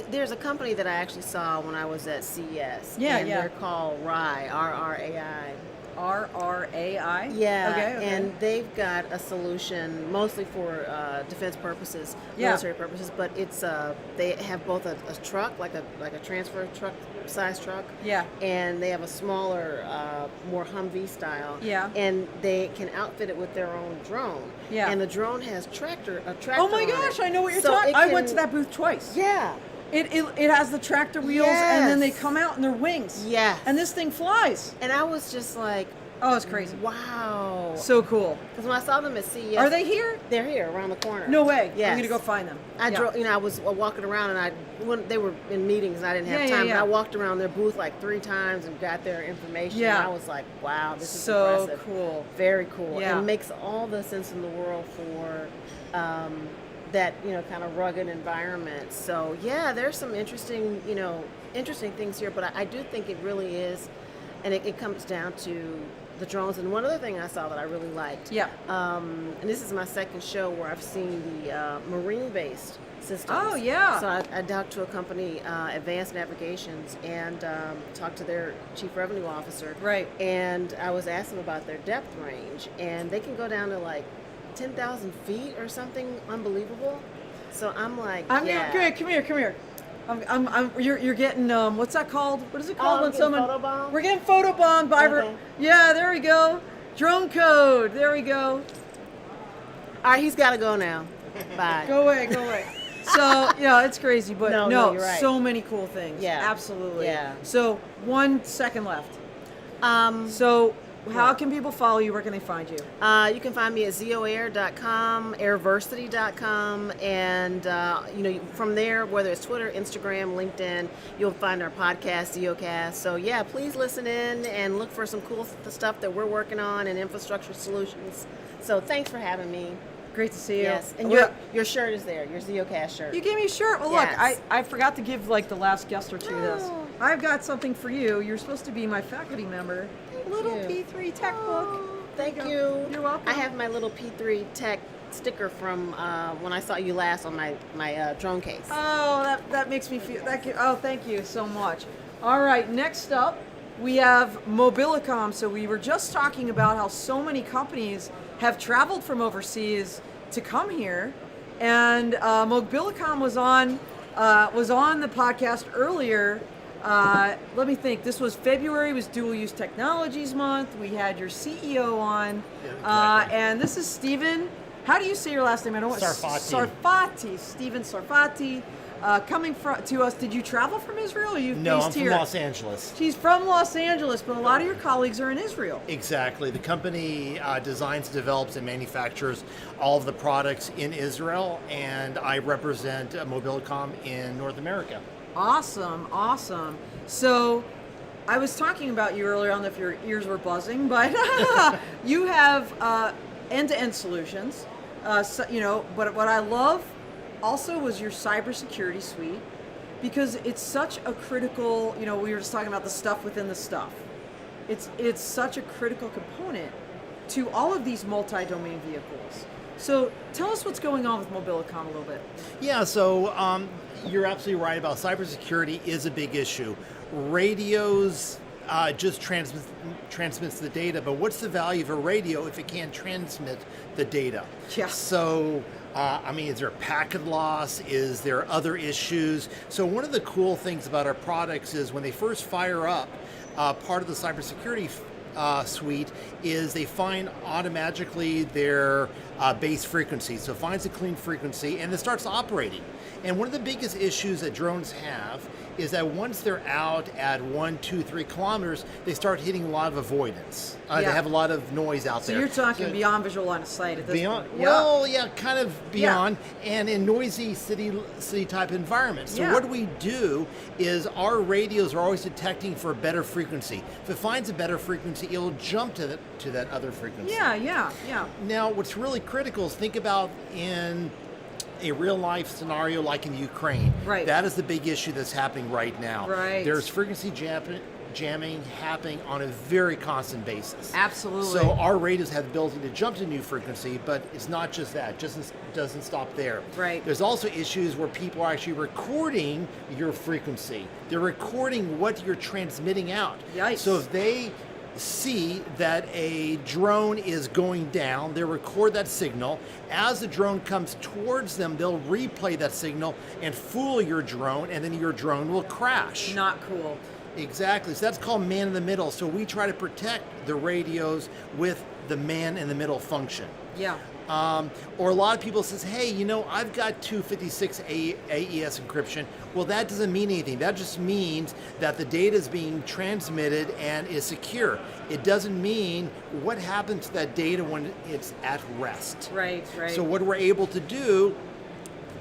There's a company that I actually saw when I was at CES. Yeah, and yeah. They're called RAI, RRAI. RRAI? Yeah, Okay. and they've got a solution mostly for defense purposes, Yeah. military purposes. But it's they have both a truck, like a transfer truck, size truck. Yeah. And they have a smaller, more Humvee style. Yeah. And they can outfit it with their own drone. Yeah. And the drone has a tractor. Oh my on gosh, it. I know what you're So talking. it I went can- to that booth twice. Yeah. It has the tractor wheels, and then they Yes. come out and they're wings. Yes. And this thing flies. And I was just like, Oh, it's crazy. wow. So cool. Because when I saw them at CES, Are they here? They're here around the corner. No way. Yes. I'm gonna go find them. I Yeah. drove, I was walking around and they were in meetings and I didn't have Yeah, time. yeah. But I walked around their booth like 3 times and got their information. Yeah. And I was like, wow, this is So impressive. cool. Very cool. Yeah. And it makes all the sense in the world for that, kind of rugged environment. So yeah, there's some interesting things here, but I do think it really is, and it comes down to the drones. And one other thing I saw that I really liked. Yeah. And this is my second show where I've seen the marine-based systems. Oh, yeah. So I talked to a company, Advanced Navigations, and talked to their chief revenue officer. Right. And I was asking about their depth range, and they can go down to like 10,000 feet or something unbelievable. So I'm like, Come yeah. here. You're getting what's that called? What is it called I'm when getting someone? photobombed? We're getting photobombed by. Okay. Yeah, there we go. Drone code. There we go. All right, he's got to go now. Bye. Go away. So yeah, it's crazy, but No, you're right. so many cool things. Yeah. Absolutely. Yeah. So 1 second left. So how can people follow you? Where can they find you? You can find me at zeoair.com, airversity.com, and from there, whether it's Twitter, Instagram, LinkedIn, you'll find our podcast, ZeoCast. So yeah, please listen in and look for some cool stuff that we're working on and infrastructure solutions. So thanks for having me. Great to see you. Yes, and Well, your shirt is there, your ZeoCast shirt. You gave me a shirt. Well, Yes. look, I forgot to give like the last guest or two this. Oh. I've got something for you. You're supposed to be my faculty member. Little you. P3 tech book. Thank There you. You're welcome. I have my little P3 Tech sticker from when I saw you last on my drone case. Oh, that makes me feel. Thank you so much. All right, next up we have Mobilicom. So we were just talking about how so many companies have traveled from overseas to come here, and Mobilicom was on the podcast earlier. Let me think. This was February. It was Dual Use Technologies Month. We had your CEO on, and this is Stephen. How do you say your last name? I don't want Sarfati. Stephen Sarfati, coming to us. Did you travel from Israel? Or are you No, I'm based from here? Los Angeles. She's from Los Angeles, but a lot of your colleagues are in Israel. Exactly. The company designs, develops, and manufactures all of the products in Israel, and I represent Mobilicom in North America. Awesome. So, I was talking about you earlier. I don't know if your ears were buzzing, but you have end-to-end solutions. But what I love also was your cybersecurity suite, because it's such a critical. We were just talking about the stuff within the stuff. It's such a critical component to all of these multi-domain vehicles. So tell us what's going on with Mobilicom a little bit. Yeah, so you're absolutely right about cybersecurity is a big issue. Radios just transmits the data, but what's the value of a radio if it can't transmit the data? Yeah. So, is there packet loss? Is there other issues? So one of the cool things about our products is when they first fire up, part of the cybersecurity suite is they find automatically their base frequency. So it finds a clean frequency and it starts operating. And one of the biggest issues that drones have is that once they're out at 1, 2, 3 kilometers, they start hitting a lot of avoidance. They have a lot of noise out there. So you're talking beyond visual line of sight at this Beyond, point. well, yeah, kind of beyond, and in noisy city type environments. So what we do is our radios are always detecting for a better frequency. If it finds a better frequency, it'll jump to that other frequency. Yeah. Now, what's really critical is think about in a real life scenario like in the Ukraine. Right. That is the big issue that's happening right now. Right. There's frequency jamming happening on a very constant basis. Absolutely. So our radios have the ability to jump to new frequency, but it's not just that. It just doesn't stop there. Right. There's also issues where people are actually recording your frequency. They're recording what you're transmitting out. Yikes. So if they see that a drone is going down. They'll record that signal. As the drone comes towards them, they'll replay that signal and fool your drone, and then your drone will crash. Not cool. Exactly. So that's called man in the middle. So we try to protect the radios with the man in the middle function. Yeah. Or a lot of people says, hey, you know, I've got 256 AES encryption. Well, that doesn't mean anything. That just means that the data is being transmitted and is secure. It doesn't mean what happens to that data when it's at rest. Right, right. So what we're able to do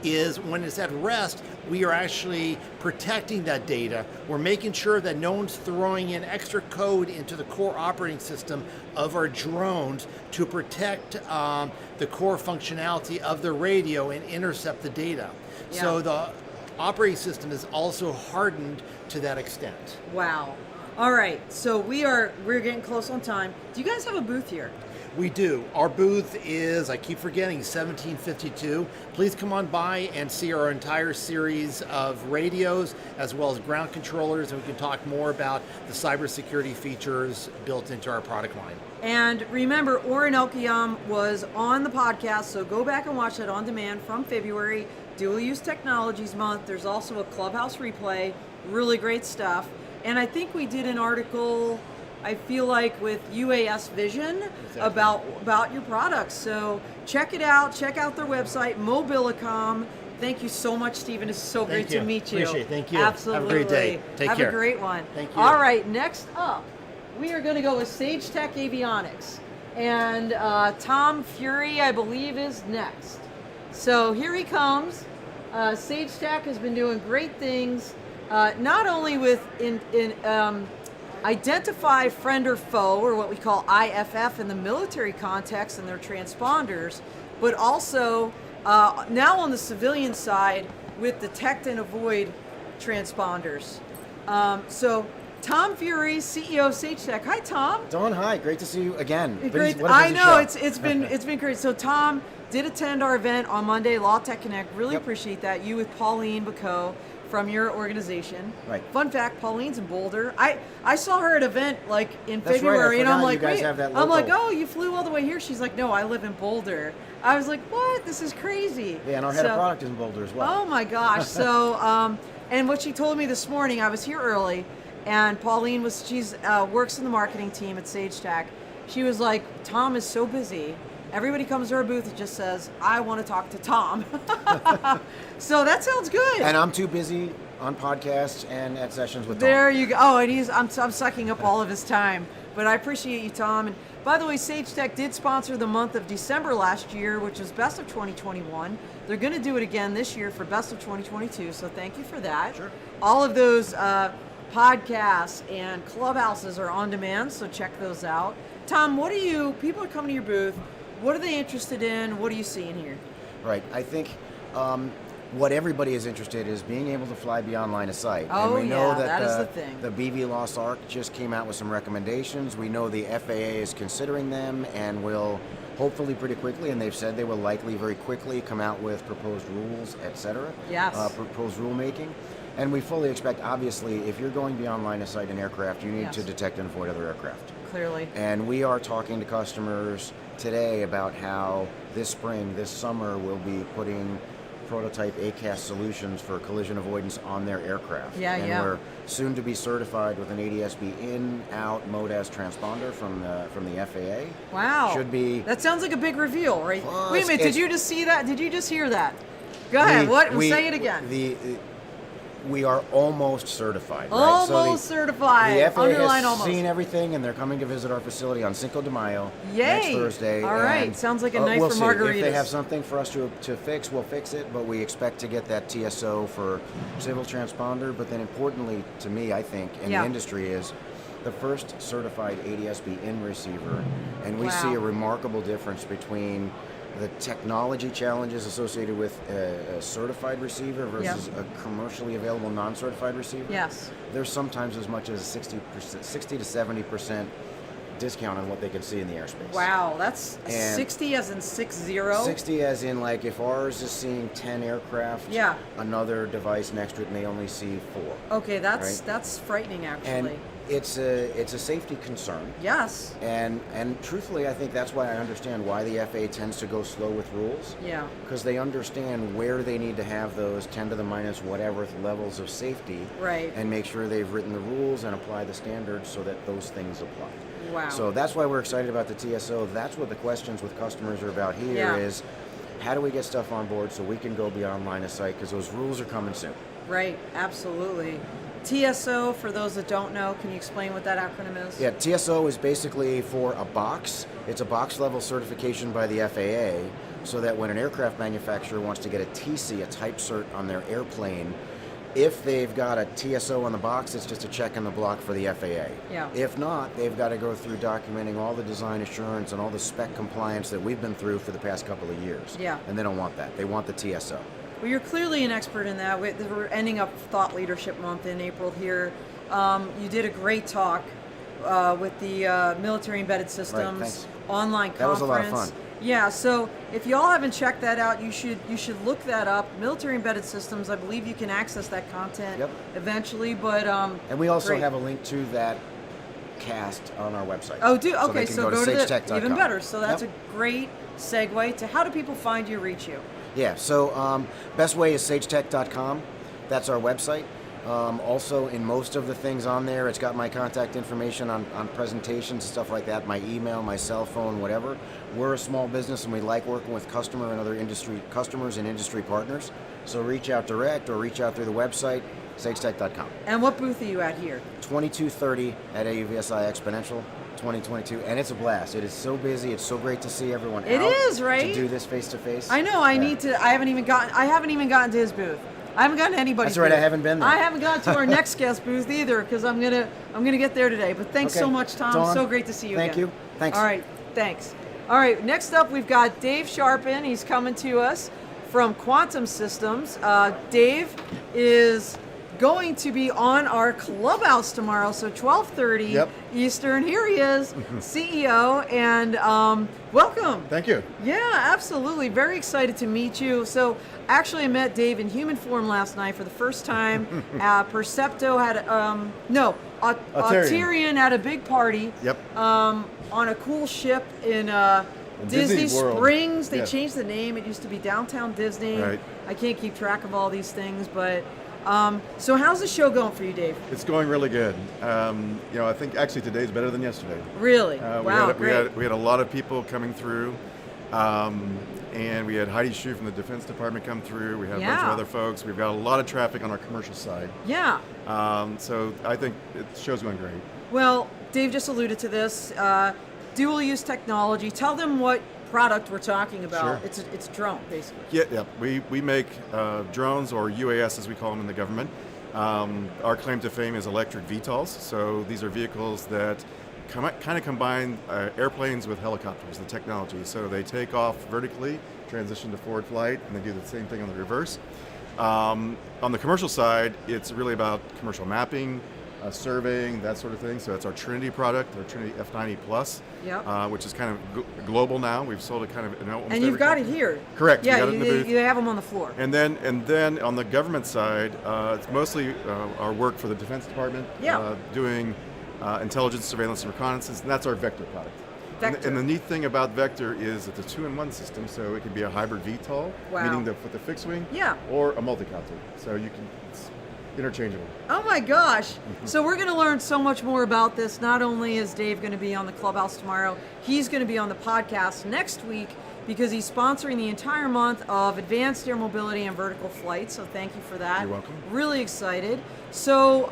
is when it's at rest, we are actually protecting that data. We're making sure that no one's throwing in extra code into the core operating system of our drones to protect the core functionality of the radio and intercept the data. Yeah. So the operating system is also hardened to that extent. Wow. All right, so we're getting close on time. Do you guys have a booth here? We do. Our booth is, I keep forgetting, 1752. Please come on by and see our entire series of radios as well as ground controllers, and we can talk more about the cybersecurity features built into our product line. And remember, Oren Elkiyam was on the podcast, so go back and watch that on demand from February, Dual Use Technologies Month. There's also a Clubhouse replay, really great stuff. And I think we did an article, I feel like, with UAS Vision about your products. So check it out. Check out their website, Mobilicom. Thank you so much, Stephen. It's so great to meet you. Appreciate it. Thank you. Absolutely. Have a great day. Take care. Have a great one. Thank you. All right, next up, we are going to go with Sage Tech Avionics. And Tom Fury, I believe, is next. So here he comes. Sage Tech has been doing great things, not only with identify friend or foe, or what we call IFF in the military context and their transponders, but also now on the civilian side with detect and avoid transponders. So Tom Fury, CEO of Sage Tech. Hi, Tom. Dawn, hi. Great to see you again. Great. What a I busy know show. it's been great. So Tom did attend our event on Monday, Law Tech Connect. Really appreciate that. You with Pauline Bacot from your organization. Right. Fun fact: Pauline's in Boulder. I saw her at an event like in That's right, I February, and I'm forgot like, you guys wait. have that I'm like, local. oh, you flew all the way here? She's like, no, I live in Boulder. I was like, what? This is crazy. Yeah, and our head of product is in Boulder as well. Oh my gosh. So, and what she told me this morning, I was here early, and Pauline she's works in the marketing team at Sage Tech. She was like, Tom is so busy. Everybody comes to our booth and just says, I want to talk to Tom. So that sounds good. And I'm too busy on podcasts and at sessions with Tom. There you go. Oh, and I'm sucking up all of his time. But I appreciate you, Tom. And by the way, Sage Tech did sponsor the month of December last year, which was Best of 2021. They're going to do it again this year for Best of 2022. So thank you for that. Sure. All of those podcasts and clubhouses are on demand, so check those out. Tom, people are coming to your booth. What are they interested in? What are you seeing here? Right. I think what everybody is interested in is being able to fly beyond line of sight. Oh, and we know yeah, that is the the thing. The BV Lost Ark just came out with some recommendations. We know the FAA is considering them and will hopefully pretty quickly, and they've said they will likely very quickly come out with proposed rules, etc. Yes. Proposed rulemaking. And we fully expect, obviously, if you're going beyond line of sight in aircraft, you need Yes. to detect and avoid other aircraft. Clearly. And we are talking to customers today about how this spring, this summer, we'll be putting prototype ACAS solutions for collision avoidance on their aircraft. Yeah, and yeah. we're soon to be certified with an ADS-B in-out MODAS transponder from the FAA. Wow. Should be. That sounds like a big reveal, right? Plus, Wait a minute, did it's- you just see that? Did you just hear that? Go ahead, say it again. We are almost certified, right? Almost certified. The FAA Underline has almost. seen everything, and they're coming to visit our facility on Cinco de Mayo next Yay. Thursday. All right. and, Sounds like a night we'll for see. margaritas. If they have something for us to fix, we'll fix it, but we expect to get that TSO for civil transponder. But then importantly to me, I think, in Yeah. the industry is the first certified ADS-B in receiver, and we Wow. see a remarkable difference between the technology challenges associated with a certified receiver versus a commercially available non-certified receiver. Yes. There's sometimes as much as a 60 to 70% discount on what they can see in the airspace. Wow, that's And 60 as in 60? 60 as in, like, if ours is seeing 10 aircraft, Yeah. another device next to it may only see 4. Okay, that's Right. that's frightening actually. it's a safety concern. Yes. And truthfully, I think that's why I understand why the FAA tends to go slow with rules. Yeah. Because they understand where they need to have those 10 to the minus whatever levels of safety. Right. And make sure they've written the rules and apply the standards so that those things apply. Wow. So that's why we're excited about the TSO. That's what the questions with customers are about here is how do we get stuff on board so we can go beyond line of sight, because those rules are coming soon. Right, absolutely. TSO, for those that don't know, can you explain what that acronym is? Yeah, TSO is basically for a box. It's a box level certification by the FAA, so that when an aircraft manufacturer wants to get a TC, a type cert on their airplane, if they've got a TSO on the box, it's just a check in the block for the FAA. Yeah. If not, they've got to go through documenting all the design assurance and all the spec compliance that we've been through for the past couple of years. Yeah. And they don't want that. They want the TSO. Well, you're clearly an expert in that. We're ending up Thought Leadership Month in April here. You did a great talk with the Military Embedded Systems thanks. online conference. That was a lot of fun. Yeah, so if y'all haven't checked that out, you should look that up. Military Embedded Systems, I believe you can access that content eventually, but and we also great. have a link to that cast on our website. Oh, do So okay. they can So go to sagetech.com. even better. So that's Yep. a great segue to how do people find you, reach you? Yeah, so best way is sagetech.com. That's our website. Also, in most of the things on there, it's got my contact information on presentations and stuff like that, my email, my cell phone, whatever. We're a small business and we like working with customers and industry partners. So reach out direct or reach out through the website, sagetech.com. And what booth are you at here? 2230 at AUVSI Exponential 2022, and it's a blast. It is so busy. It's so great to see everyone It out is, right? to do this face to face. I know. I need to. I haven't even gotten to his booth. I haven't gotten to anybody's That's right, booth. I haven't been there. I haven't gotten to our next guest booth either because I'm gonna get there today. But thanks so Okay. much, Tom. Dawn, So great to see you thank again. you. Thanks. All right. Thanks. All right. Next up, we've got Dave Sharpin. He's coming to us from Quantum Systems. Dave is going to be on our clubhouse tomorrow, so 12:30 Yep. Eastern. Here he is, CEO, and welcome. Thank you. Yeah, absolutely. Very excited to meet you. So, actually, I met Dave in human form last night for the first time. Percepto had, Auterion had a big party. Yep. On a cool ship in Disney Disney World. Springs. They Yes. changed the name. It used to be Downtown Disney. Right. I can't keep track of all these things, but so how's the show going for you, Dave? It's going really good. I think actually today's better than yesterday. Really? We Wow, had, great. we had a lot of people coming through, and we had Heidi Shue from the Defense Department come through. We had a bunch Yeah. of other folks. We've got a lot of traffic on our commercial side. Yeah. So I think the show's going great. Well, Dave just alluded to this. Dual-use technology. Tell them what product we're talking about. Sure. It's a drone, basically. Yeah. We make drones, or UAS as we call them in the government. Our claim to fame is electric VTOLs. So these are vehicles that kind of combine airplanes with helicopters, the technology. So they take off vertically, transition to forward flight, and they do the same thing on the reverse. On the commercial side, it's really about commercial mapping, surveying, that sort of thing. So that's our Trinity product, our Trinity F90 Plus, Yep. which is kind of global now. We've sold it kind of in almost And you've every got it country. here. Correct. Yeah, we got it in the booth. you have them on the floor. And then on the government side, it's mostly our work for the Defense Department, Yeah. doing intelligence, surveillance, and reconnaissance, and that's our Vector product. Vector. And the neat thing about Vector is it's a two-in-one system, so it can be a hybrid VTOL, Wow. meaning with the fixed wing, Yeah. or a multi-copter, so it's interchangeable. Oh my gosh. So we're going to learn so much more about this. Not only is Dave going to be on the clubhouse tomorrow, he's going to be on the podcast next week because he's sponsoring the entire month of advanced air mobility and vertical flight. So thank you for that. You're welcome. Really excited. So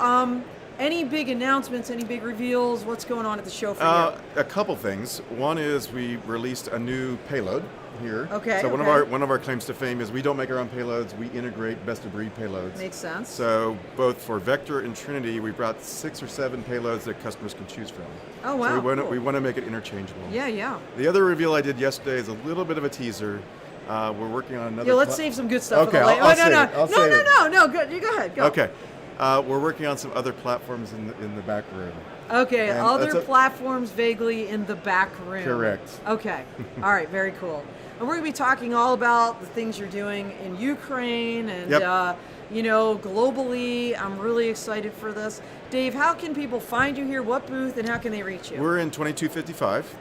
any big announcements, any big reveals? What's going on at the show for you? A couple things. One is we released a new payload here. Okay, So okay. one of our claims to fame is we don't make our own payloads. We integrate best of breed payloads. Makes sense. So both for Vector and Trinity, we brought 6 or 7 payloads that customers can choose from. Oh, wow, So cool. we want to make it interchangeable. Yeah. The other reveal I did yesterday is a little bit of a teaser. We're working on another. Yeah, let's save some good stuff Okay, for the later. I'll save it. I'll save it. No. Good. You go ahead. Go. Okay. We're working on some other platforms in the back room. Okay, And other that's platforms vaguely in the back room. Correct. Okay, all right, very cool. And we're going to be talking all about the things you're doing in Ukraine and, Yep. globally. I'm really excited for this. Dave, how can people find you here? What booth, and how can they reach you? We're in 2255.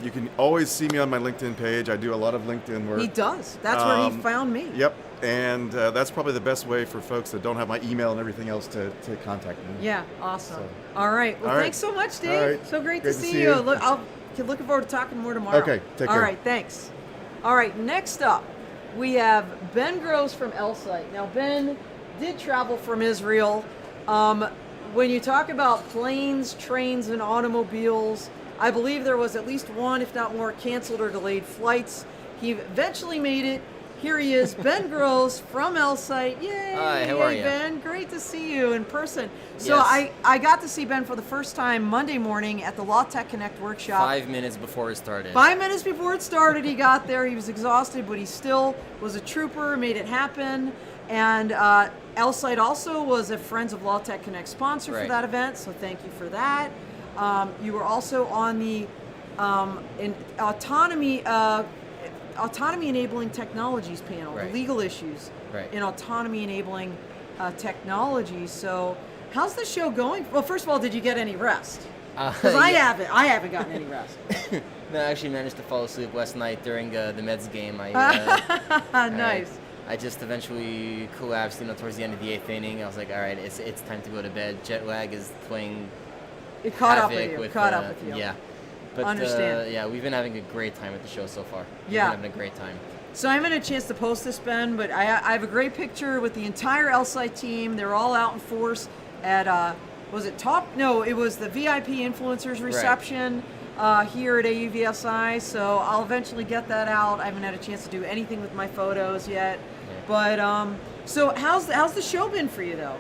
You can always see me on my LinkedIn page. I do a lot of LinkedIn work. He does. That's where he found me. Yep. And that's probably the best way for folks that don't have my email and everything else to contact me. Yeah, awesome. So- All right. Well, All right. thanks so much, Dave. All right. So great Great to see you. I'll looking forward to talking more tomorrow. Okay, take All care. right, thanks. All right, next up, we have Ben Gross from AUVSI. Now, Ben did travel from Israel. When you talk about planes, trains, and automobiles, I believe there was at least one, if not more, canceled or delayed flights. He eventually made it. Here he is, Ben Gross from AUVSI. Yay! Hi, how are you? Ben? Great to see you in person. So Yes. I got to see Ben for the first time Monday morning at the Law Tech Connect workshop. 5 minutes before it started. 5 minutes before it started, he got there. He was exhausted, but he still was a trooper, made it happen. And AUVSI also was a Friends of Law Tech Connect sponsor for Right. that event, so thank you for that. You were also on the autonomy enabling technologies panel, Right. the legal issues Right. in autonomy enabling technology. So how's the show going? Well, first of all, did you get any rest? Because I haven't gotten any rest. No, I actually managed to fall asleep last night during the Meds game. Nice. I just eventually collapsed, towards the end of the 8th inning. I was like, all right, it's time to go to bed. Jet lag is playing It caught up havoc with you. Yeah. But Understand. yeah, we've been having a great time at the show so far. Yeah. We've been having a great time. So I haven't had a chance to post this, Ben, but I have a great picture with the entire AUVSI team. They're all out in force at, was it top? No, it was the VIP influencers reception here at AUVSI. So I'll eventually get that out. I haven't had a chance to do anything with my photos yet. But so how's the show been for you though?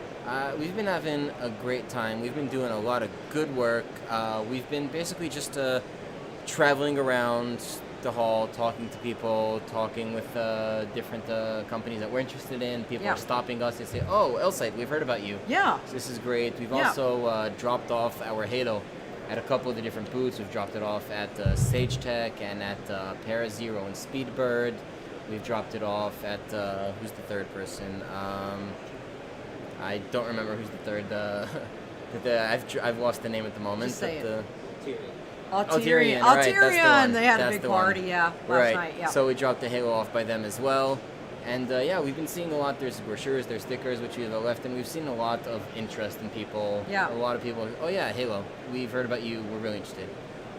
We've been having a great time. We've been doing a lot of good work. We've been basically just traveling around the hall, talking to people, talking with different companies that we're interested in. People are stopping us. They say, "Oh, AUVSI, we've heard about you." Yeah. So this is great. We've also dropped off our Halo at a couple of the different booths. We've dropped it off at Sage Tech and at Parazero and Speedbird. We've dropped it off at who's the third person? I don't remember who's the third. I've lost the name at the moment. Just say but it. Alterian, right, that's the one. They had That's a big the one. party, last right. night. Yeah. So we dropped the Halo off by them as well. And we've been seeing a lot. There's brochures, there's stickers, which we have left, and we've seen a lot of interest in people. Yeah. A lot of people, oh yeah, Halo, we've heard about you, we're really interested.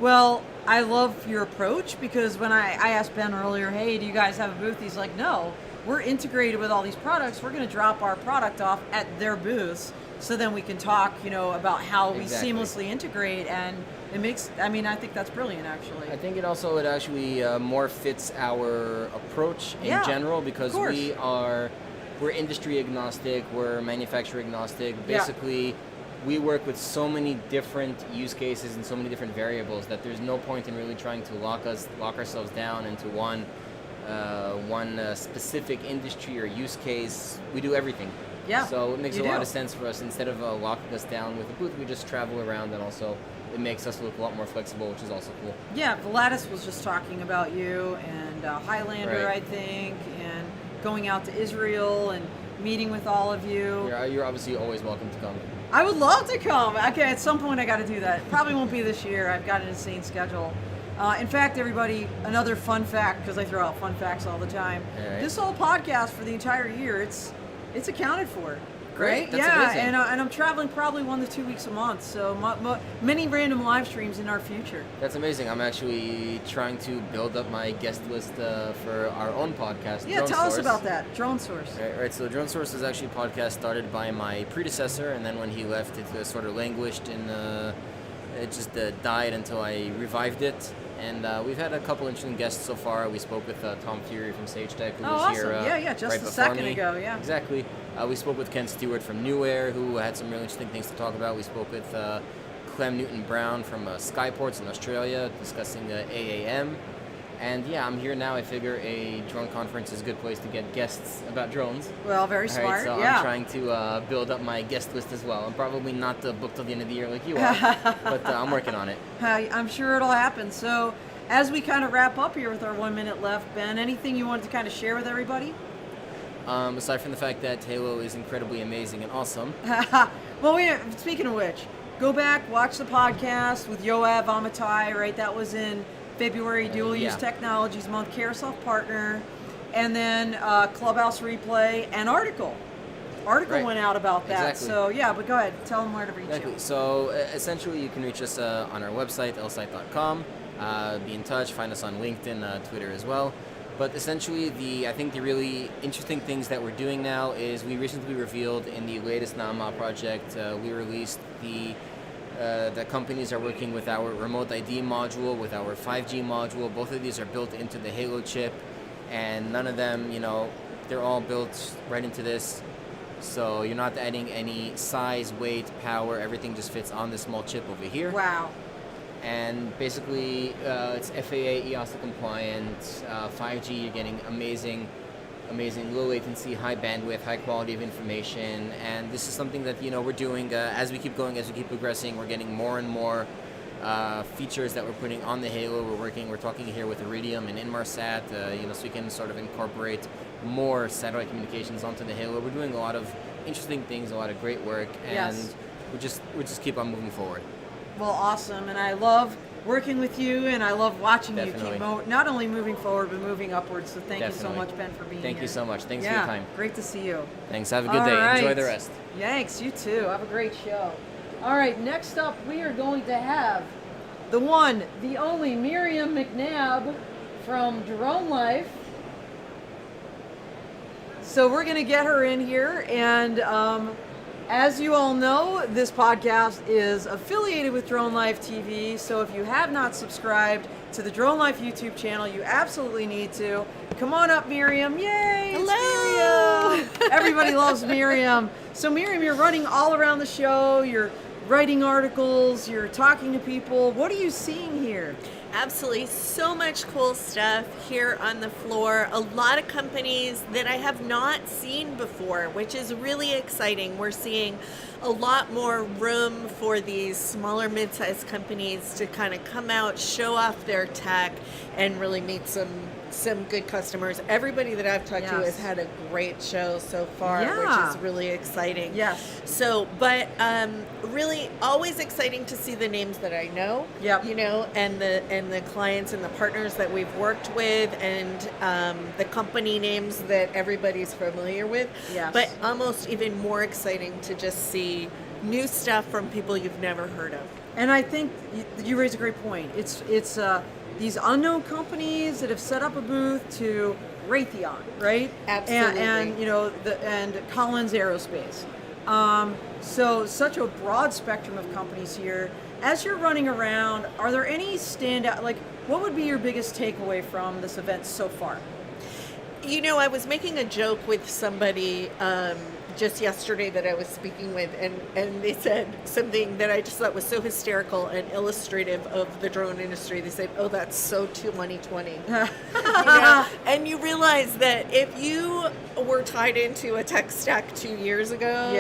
Well, I love your approach because when I asked Ben earlier, hey, do you guys have a booth? He's like, no, we're integrated with all these products. We're going to drop our product off at their booths so then we can talk, about how we seamlessly integrate. And it makes, I think that's brilliant, actually. I think it actually more fits our approach in general because we're industry agnostic, we're manufacturer agnostic. Basically, we work with so many different use cases and so many different variables that there's no point in really trying to lock ourselves down into one specific industry or use case. We do everything. Yeah. So it makes a lot of sense for us. Instead of locking us down with a booth, we just travel around, and also it makes us look a lot more flexible, which is also cool. Yeah, Volatus was just talking about you and Highlander, Right. I think, and going out to Israel and meeting with all of you. You're obviously always welcome to come. I would love to come. Okay, at some point I got to do that. Probably won't be this year. I've got an insane schedule. In fact, everybody, another fun fact, because I throw out fun facts all the time. All right. This whole podcast for the entire year, it's accounted for. Great, that's yeah, amazing. and I'm traveling probably 1 to 2 weeks a month, so many random live streams in our future. That's amazing. I'm actually trying to build up my guest list for our own podcast. Yeah, Drone tell us Source. about that. Drone Source. Right. So Drone Source is actually a podcast started by my predecessor, and then when he left, it sort of languished and it just died until I revived it. And we've had a couple interesting guests so far. We spoke with Tom Fury from Sage Tech, who was awesome. here Just right a before second me. ago, yeah. Exactly. We spoke with Ken Stewart from New Air, who had some really interesting things to talk about. We spoke with Clem Newton-Brown from Skyports in Australia, discussing AAM. And yeah, I'm here now. I figure a drone conference is a good place to get guests about drones. Well, very All smart. right, so yeah. I'm trying to build up my guest list as well. I'm probably not booked till the end of the year like you are, but I'm working on it. I'm sure it'll happen. So, as we kind of wrap up here with our 1 minute left, Ben, anything you wanted to kind of share with everybody? Aside from the fact that Halo is incredibly amazing and awesome. Well, speaking of which, go back, watch the podcast with Yoav Amitai, right? That was in February, Dual Use Technologies Month, Carousel Partner, and then Clubhouse Replay and Article went out about that. Exactly. So, yeah, but go ahead. Tell them where to reach you. So, essentially, you can reach us on our website, lsite.com. Be in touch. Find us on LinkedIn, Twitter as well. But essentially, I think the really interesting things that we're doing now is we recently revealed in the latest NAMA project, we released that companies are working with our remote ID module, with our 5G module. Both of these are built into the Halo chip, and none of them, they're all built right into this. So you're not adding any size, weight, power. Everything just fits on this small chip over here. Wow. And basically, it's FAA, EASA compliant, 5G, you're getting amazing low latency, high bandwidth, high quality of information. And this is something that, we're doing as we keep going, as we keep progressing. We're getting more and more features that we're putting on the Halo. We're talking here with Iridium and Inmarsat, so we can sort of incorporate more satellite communications onto the Halo. We're doing a lot of interesting things, a lot of great work, and we just keep on moving forward. Well, awesome, and I love working with you, and I love watching Definitely. you keep not only moving forward, but moving upwards. So thank you so Definitely. much, Ben, for being here. Thank you so much. Thanks for your time. Great to see you. Thanks. Have a good All day. right. Enjoy the rest. Thanks. You too. Have a great show. All right, next up, we are going to have the one, the only Miriam McNabb from DroneLife. So we're going to get her in here, and as you all know, this podcast is affiliated with DroneLife TV, so if you have not subscribed to the DroneLife YouTube channel, you absolutely need to. Come on up, Miriam. Yay! Hello! It's Miriam. Everybody loves Miriam. So Miriam, you're running all around the show, you're writing articles, you're talking to people. What are you seeing here? Absolutely. So much cool stuff here on the floor. A lot of companies that I have not seen before, which is really exciting. We're seeing a lot more room for these smaller mid-sized companies to kind of come out, show off their tech, and really meet some good customers. Everybody that I've talked to has had a great show so far, which is really exciting. Yes. So, but really always exciting to see the names that I know. Yep. And the clients and the partners that we've worked with, and the company names that everybody's familiar with. Yes. But almost even more exciting to just see new stuff from people you've never heard of. And I think you raise a great point. It's these unknown companies that have set up a booth to Raytheon, right? Absolutely. And Collins Aerospace. So such a broad spectrum of companies here. As you're running around, are there any standout, what would be your biggest takeaway from this event so far? I was making a joke with somebody just yesterday that I was speaking with, and they said something that I just thought was so hysterical and illustrative of the drone industry. They said, "Oh, that's so 2020." And you realize that if you were tied into a tech stack 2 years ago,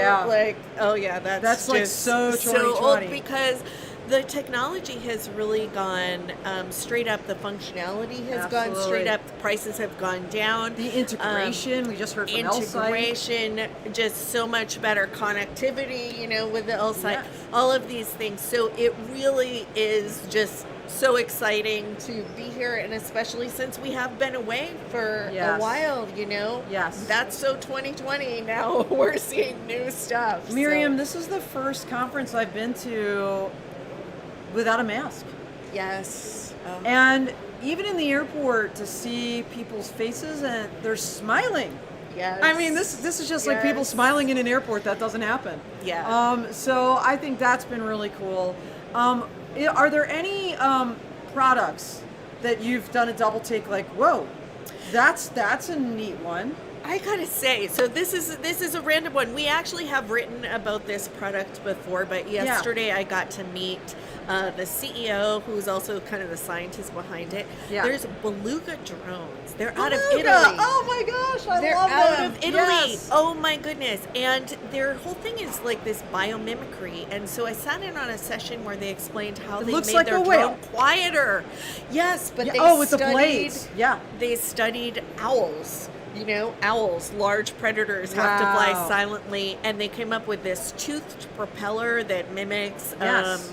that's like just so 2020. old, because the technology has really gone straight up. The functionality has gone straight up. The prices have gone down. The integration, we just heard from integration, just so much better connectivity, with the LSI, all of these things. So it really is just so exciting to be here, and especially since we have been away for a while, Yes. That's so 2020. Now we're seeing new stuff. Miriam, this is the first conference I've been to without a mask. Yes. And even in the airport, to see people's faces and they're smiling. Yes. I mean, this is just like people smiling in an airport. That doesn't happen. Yeah. So I think that's been really cool. Are there any products that you've done a double take, like, whoa, that's a neat one? I gotta say, so this is a random one. We actually have written about this product before, but yesterday I got to meet the CEO, who's also kind of the scientist behind it. Yeah. There's Beluga drones. They're out of Beluga! Italy. Oh my gosh, They're love out them. of Italy. Yes. Oh my goodness. And their whole thing is like this biomimicry. And so I sat in on a session where they explained how It they looks made like their a whale. drone quieter. Yes, but Yeah, they with the studied, blades. Yeah. they studied owls. You know, owls, large predators, have to fly Wow. silently, and they came up with this toothed propeller that mimics Yes.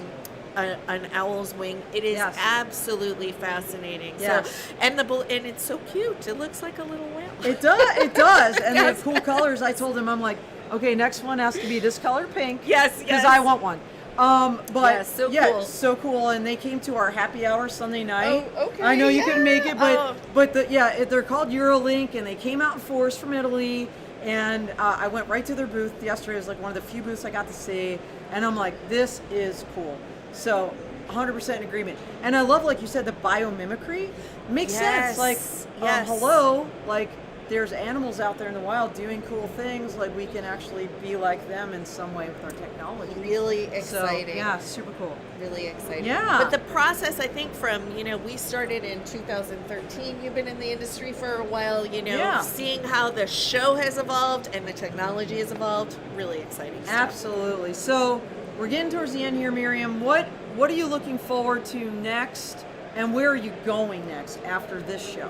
an owl's wing. It is Yes. absolutely fascinating. Yes. So, and it's so cute. It looks like a little whale. It does. It does. And they Yes. have cool colors. I told him, I'm like, okay, next one has to be this color pink. Yes, Because yes. I want one. But Yes, so yeah, cool. so cool. And they came to our happy hour Sunday night. Oh, okay, I know you couldn't make it, but Oh. they're called Eurolink, and they came out in force from Italy. And I went right to their booth yesterday. It was like one of the few booths I got to see, and I'm like, this is cool. So 100% in agreement. And I love, like you said, the biomimicry makes sense. Yes, Like, yes. hello, like there's animals out there in the wild doing cool things. Like we can actually be like them in some way with our technology. Really So, exciting. yeah, super cool. Really exciting. Yeah. But the process, I think, from, we started in 2013. You've been in the industry for a while, Yeah. seeing how the show has evolved and the technology has evolved. Really exciting stuff. Absolutely. So we're getting towards the end here, Miriam. What are you looking forward to next, and where are you going next after this show?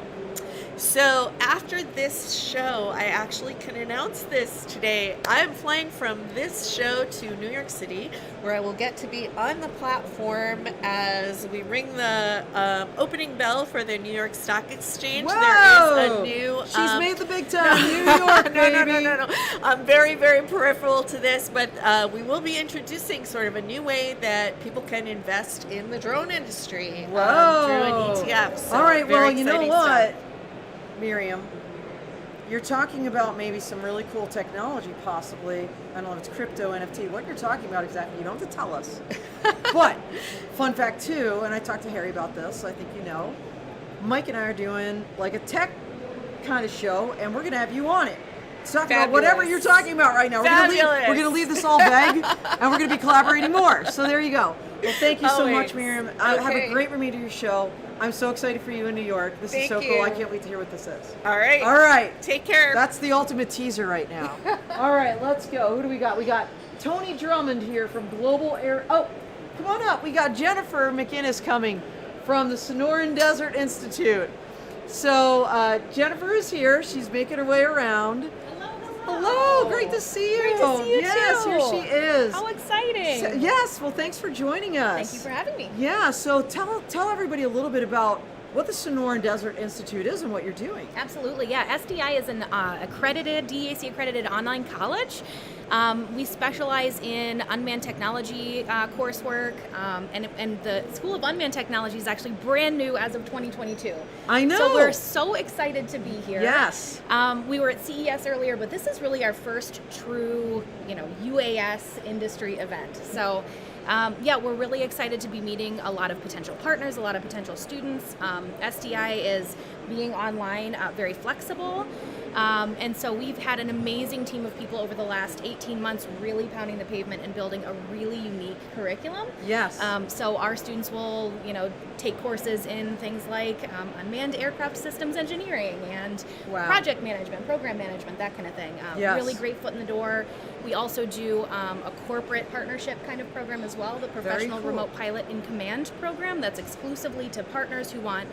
So after this show, I actually can announce this today. I am flying from this show to New York City, where I will get to be on the platform as we ring the opening bell for the New York Stock Exchange. Whoa! There is a new... She's made the big time, New York, baby. No. I'm very, very peripheral to this, but we will be introducing sort of a new way that people can invest in the drone industry through an ETF. So All right, well, very you know exciting what, stuff. Miriam? You're talking about maybe some really cool technology, possibly. I don't know if it's crypto, NFT, what you're talking about exactly. You don't have to tell us. But, fun fact too, and I talked to Harry about this, so I think you know, Mike and I are doing like a tech kind of show, and we're going to have you on it. Talk about whatever you're talking about right now. We're going to leave this all vague, and we're going to be collaborating more. So there you go. Well, thank you so much, Miriam. Have a great remainder of your show. I'm so excited for you in New York. This is so cool. I can't wait to hear what this is. All right. All right. Take care. That's the ultimate teaser right now. All right, let's go. Who do we got? We got Tony Drummond here from Global Air. Oh, come on up. We got Jennifer McInnes coming from the Sonoran Desert Institute. So Jennifer is here. She's making her way around. Hello, great to see you. Great to see you yes, too. Here she is. How exciting. So, yes, well, thanks for joining us. Thank you for having me. Yeah, so tell everybody a little bit about what the Sonoran Desert Institute is and what you're doing. Absolutely, yeah. SDI is an accredited, DEAC accredited online college. We specialize in unmanned technology coursework, and the School of Unmanned Technology is actually brand new as of 2022. I know. So we're so excited to be here. Yes. We were at CES earlier, but this is really our first true, UAS industry event. So. We're really excited to be meeting a lot of potential partners, a lot of potential students. SDI is being online very flexible. And so we've had an amazing team of people over the last 18 months really pounding the pavement and building a really unique curriculum. Yes. So our students will, take courses in things like unmanned aircraft systems engineering and project management, program management, that kind of thing. Really great foot in the door. We also do a corporate partnership kind of program as well, the Professional Remote Pilot in Command program that's exclusively to partners who want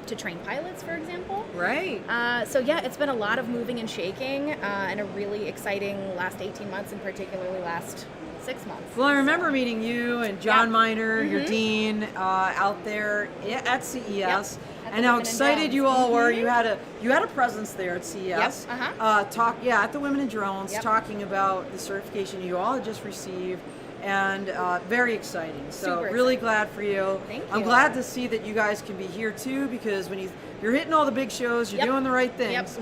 to train pilots, for example. Right. It's been a lot of moving and shaking and a really exciting last 18 months and particularly last 6 months. Well, I remember meeting you and John Miner, your dean, out there at CES, and how excited you all were. You had a presence there at CES. At the Women in Drones, talking about the certification you all had just received. And very exciting. So really glad for you. Thank you. I'm glad to see that you guys can be here too, because when you're hitting all the big shows, you're doing the right things.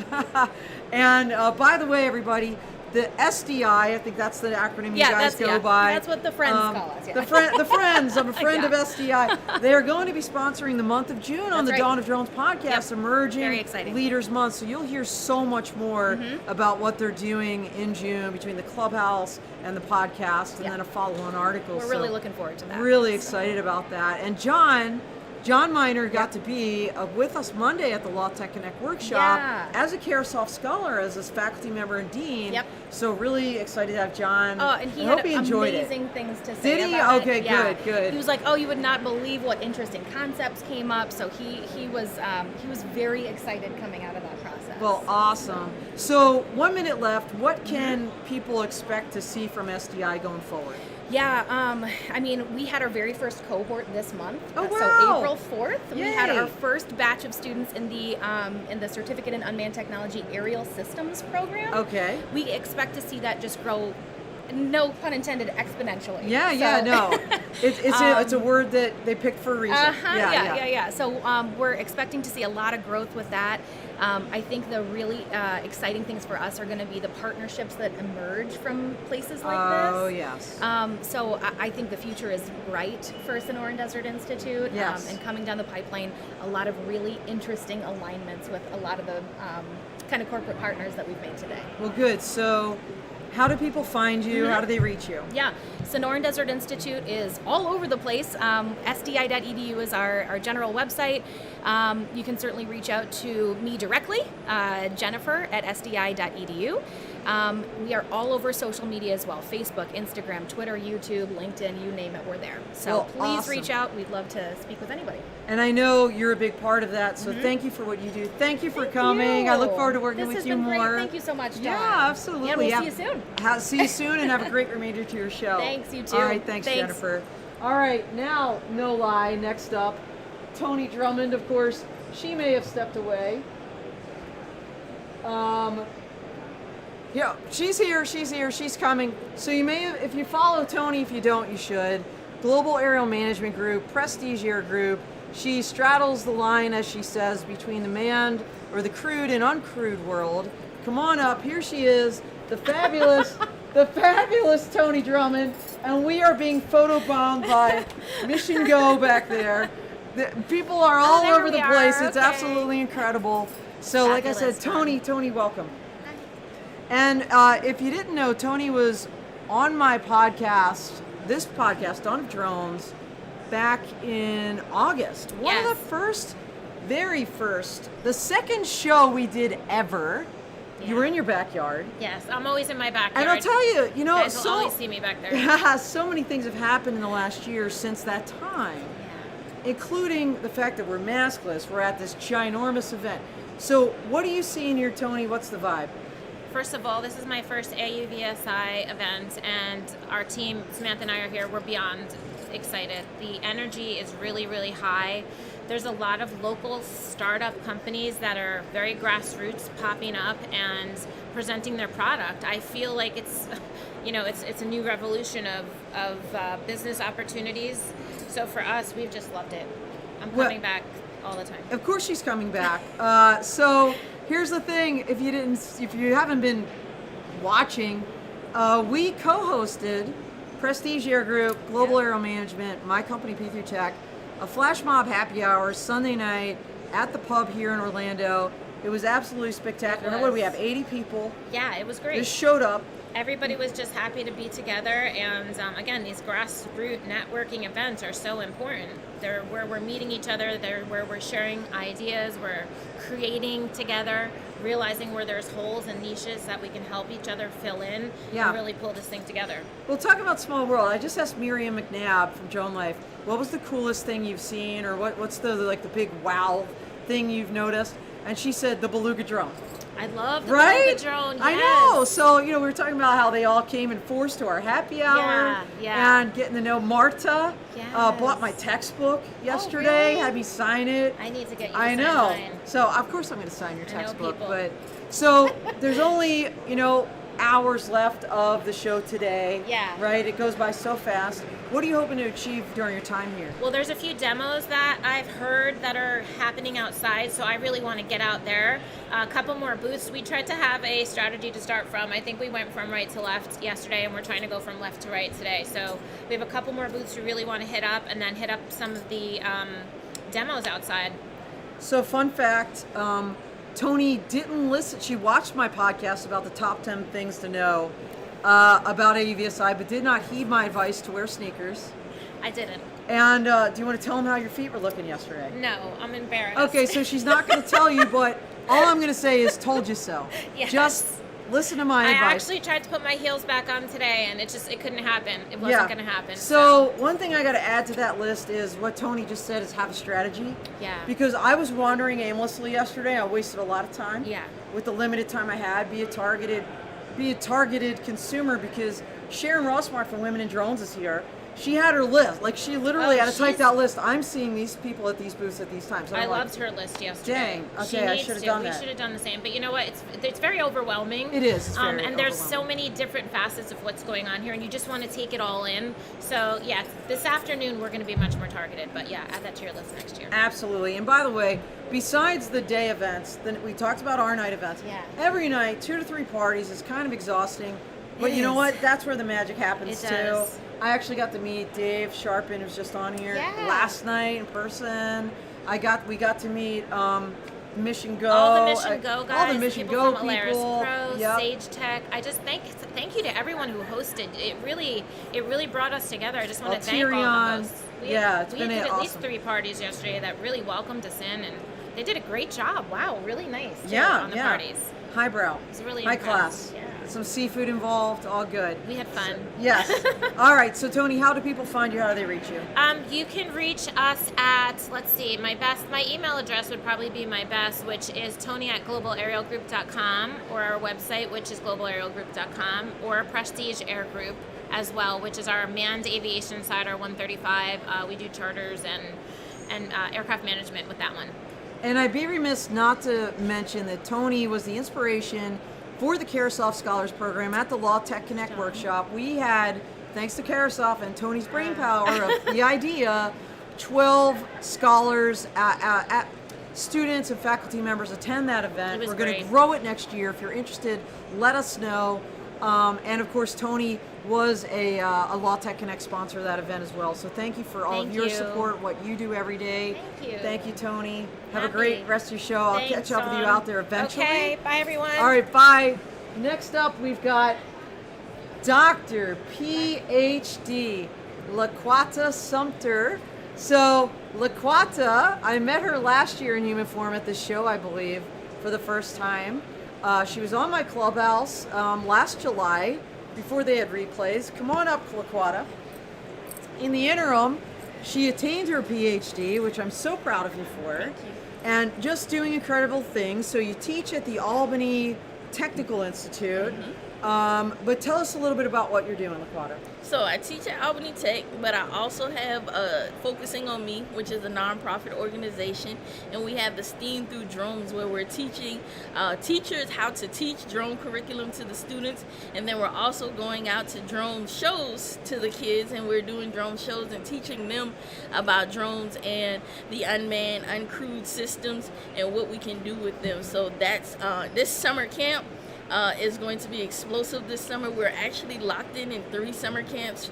And by the way, everybody, the SDI, I think that's the acronym you guys go by. That's what the friends call us. Yeah. The friends. I'm a friend of SDI. They are going to be sponsoring the month of June on the Dawn of Drones podcast, Emerging Very exciting. Leaders Month. So you'll hear so much more about what they're doing in June between the clubhouse and the podcast, and then a follow-on article. We're really looking forward to that. Really excited about that. And John Miner got to be with us Monday at the Law Tech Connect workshop as a Caresoft Scholar, as a faculty member and dean. Yep. So really excited to have John. Oh, and he I hope had he enjoyed amazing things to say. Did he? About Okay, it. Yeah. good. He was like, "Oh, you would not believe what interesting concepts came up." So he was very excited coming out of that process. Well, awesome. So 1 minute left. What can people expect to see from SDI going forward? Yeah, I mean, we had our very first cohort this month. Oh, wow. So April 4th, we had Yay. our first batch of students in the Certificate in Unmanned Technology Aerial Systems program. Okay. We expect to see that just grow, no pun intended, exponentially. No. It's a word that they picked for a reason. Yeah. So we're expecting to see a lot of growth with that. I think the really exciting things for us are going to be the partnerships that emerge from places like this. Oh, yes. So I think the future is bright for Sonoran Desert Institute. Yes. And coming down the pipeline, a lot of really interesting alignments with a lot of the kind of corporate partners that we've made today. Well, good. So how do people find you? How do they reach you? Yeah, Sonoran Desert Institute is all over the place. SDI.edu is our general website. You can certainly reach out to me directly, Jennifer at SDI.edu. We are all over social media as well: Facebook, Instagram, Twitter, YouTube, LinkedIn, you name it, we're there. So please reach out. We'd love to speak with anybody. And I know you're a big part of that, so thank you for what you do. Thank you for coming. I look forward to working with you more. This has been great. Thank you so much, Dawn. Yeah, absolutely. And we'll see you soon. See you soon, and have a great remainder to your show. Thanks, you too. All right, thanks, Jennifer. All right, now, no lie, next up, Tony Drummond, of course. She may have stepped away. Yeah, she's here, she's coming. So you may have, if you follow Tony, if you don't, you should. Global Aerial Management Group, Prestige Air Group. She straddles the line, as she says, between the manned or the crewed and uncrewed world. Come on up, here she is, the fabulous Tony Drummond, and we are being photobombed by Mission Go back there. People are all over the place. It's absolutely incredible. So like I said, Tony, welcome. And if you didn't know, Tony was on my podcast, this podcast, Dawn of Drones, back in August. One of the very first, the second show we did ever. You were in your backyard. Yes, I'm always in my backyard. And I'll tell you, you guys will always see me back there. Yeah, so many things have happened in the last year since that time, including the fact that we're maskless. We're at this ginormous event. So what do you see in here, Tony? What's the vibe? First of all, this is my first AUVSI event, and our team, Samantha and I are here, we're beyond excited. The energy is really, really high. There's a lot of local startup companies that are very grassroots popping up and presenting their product. I feel like it's a new revolution of business opportunities. So for us, we've just loved it. I'm coming back all the time. Of course she's coming back. So here's the thing, if you haven't been watching, we co-hosted Prestige Air Group, Global Aero Management, my company P3 Tech, a flash mob happy hour Sunday night at the pub here in Orlando. It was absolutely spectacular. What do we have, 80 people? Yeah, it was great. Just showed up. Everybody was just happy to be together, and again, these grassroots networking events are so important. They're where we're meeting each other, they're where we're sharing ideas, we're creating together, realizing where there's holes and niches that we can help each other fill in and really pull this thing together. Well, talk about small world. I just asked Miriam McNabb from DroneLife, what was the coolest thing you've seen, or what's the big wow thing you've noticed? And she said the beluga drone. I love the beluga drone. Yes. I know. So we were talking about how they all came in force to our happy hour, and getting to know Marta. Bought my textbook yesterday. Had me sign it. I need to get you. I know. Mine. So of course I'm going to sign your textbook. But so there's only hours left of the show today. Yeah. Right? It goes by so fast. What are you hoping to achieve during your time here? Well, there's a few demos that I've heard that are happening outside, so I really want to get out there. A couple more booths. We tried to have a strategy to start from. I think we went from right to left yesterday, and we're trying to go from left to right today. So we have a couple more booths we really want to hit up, and then hit up some of the demos outside. So, fun fact, Tony didn't listen. She watched my podcast about the top 10 things to know about AUVSI, but did not heed my advice to wear sneakers. I didn't. And do you want to tell them how your feet were looking yesterday? No, I'm embarrassed. Okay, so she's not going to tell you, but all I'm going to say is told you so. Yes. Just listen to my advice. I actually tried to put my heels back on today, and it couldn't happen. It wasn't going to happen. So one thing I got to add to that list is what Tony just said is have a strategy. Yeah. Because I was wandering aimlessly yesterday. I wasted a lot of time. Yeah. With the limited time I had, be a targeted consumer, because Sharon Rossmark from Women in Drones is here. She had her list. Like, she literally had to type that list. I'm seeing these people at these booths at these times. I loved her list yesterday. Dang. Okay, I should have done that. We should have done the same. But you know what? It's very overwhelming. It is. It's very and there's so many different facets of what's going on here, and you just want to take it all in. So, yeah, this afternoon we're going to be much more targeted. But, yeah, add that to your list next year. Absolutely. And by the way, besides the day events, then we talked about our night events. Yeah. Every night, 2 to 3 parties is kind of exhausting. But you know what? That's where the magic happens, It does. too. I actually got to meet Dave Sharpin, who's just on here, last night in person. We got to meet Mission Go. All the Mission Go guys, all the Mission people Go from people. Alaris Pro, Yep. Sage Tech. I just thank you to everyone who hosted. It really brought us together. I just want to thank all the Alterion. hosts. It's We been did at awesome. least 3 parties yesterday that really welcomed us in, and they did a great job. Wow, really nice. too, Yeah, on the yeah. parties. Highbrow. It was really high impressed. class. Yeah. Some seafood involved. All good. We had fun. Yes. All right. So Tony, how do people find you? How do they reach you? You can reach us at, let's see, my email address would probably be my best, which is tony@globalaerialgroup.com, or our website, which is globalaerialgroup.com, or Prestige Air Group as well, which is our manned aviation side, our 135. We do charters and aircraft management with that one. And I'd be remiss not to mention that Tony was the inspiration for the Carasoft Scholars Program at the Law Tech Connect workshop. We had, thanks to Carasoft and Tony's brainpower of the idea, 12 scholars, students and faculty members attend that event. It was We're going to great. grow it next year. If you're interested, let us know. And of course, Tony was a Law Tech Connect sponsor of that event as well. So thank you for all of your support, what you do every day. Thank you. Thank you, Tony. Have a Happy. great rest of your show. I'll Thanks, catch up with you Dawn. out there eventually. Okay, bye everyone. All right, bye. Next up, we've got Dr. PhD LaQuata Sumter. So, LaQuata, I met her last year in human form at this show, I believe, for the first time. She was on my clubhouse last July, before they had replays. Come on up, LaQuata. In the interim, she attained her PhD, which I'm so proud of you for, and just doing incredible things. So you teach at the Albany Technical Institute, but tell us a little bit about what you're doing, LaQuata. So I teach at Albany Tech, but I also have Focusing on Me, which is a nonprofit organization, and we have the STEAM Through Drones, where we're teaching teachers how to teach drone curriculum to the students, and then we're also going out to drone shows to the kids, and we're doing drone shows and teaching them about drones and the unmanned, uncrewed systems and what we can do with them. So that's this summer camp is going to be explosive this summer. We're actually locked in 3 summer camps,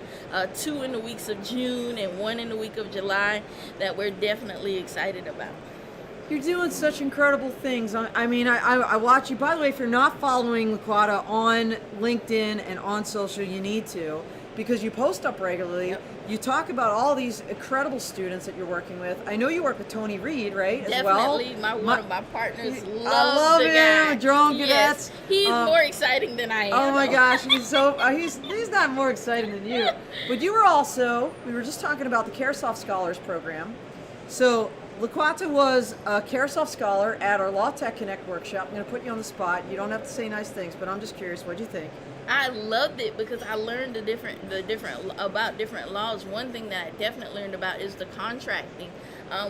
2 in the weeks of June and 1 in the week of July, that we're definitely excited about. You're doing such incredible things. I mean, I watch you. By the way, if you're not following LaQuata on LinkedIn and on social, you need to, because you post up regularly. Yep. You talk about all these incredible students that you're working with. I know you work with Tony Reed, right? Definitely, as well. one of my partners. I love the him. guy. Drone Yes. Cadets. He's more exciting than I am. Oh my gosh, he's not more exciting than you. But you were also, we were just talking about the Carasoft Scholars Program. So LaQuata was a Carasoft Scholar at our Law Tech Connect workshop. I'm going to put you on the spot. You don't have to say nice things, but I'm just curious. What do you think? I loved it because I learned the different about different laws. One thing that I definitely learned about is the contracting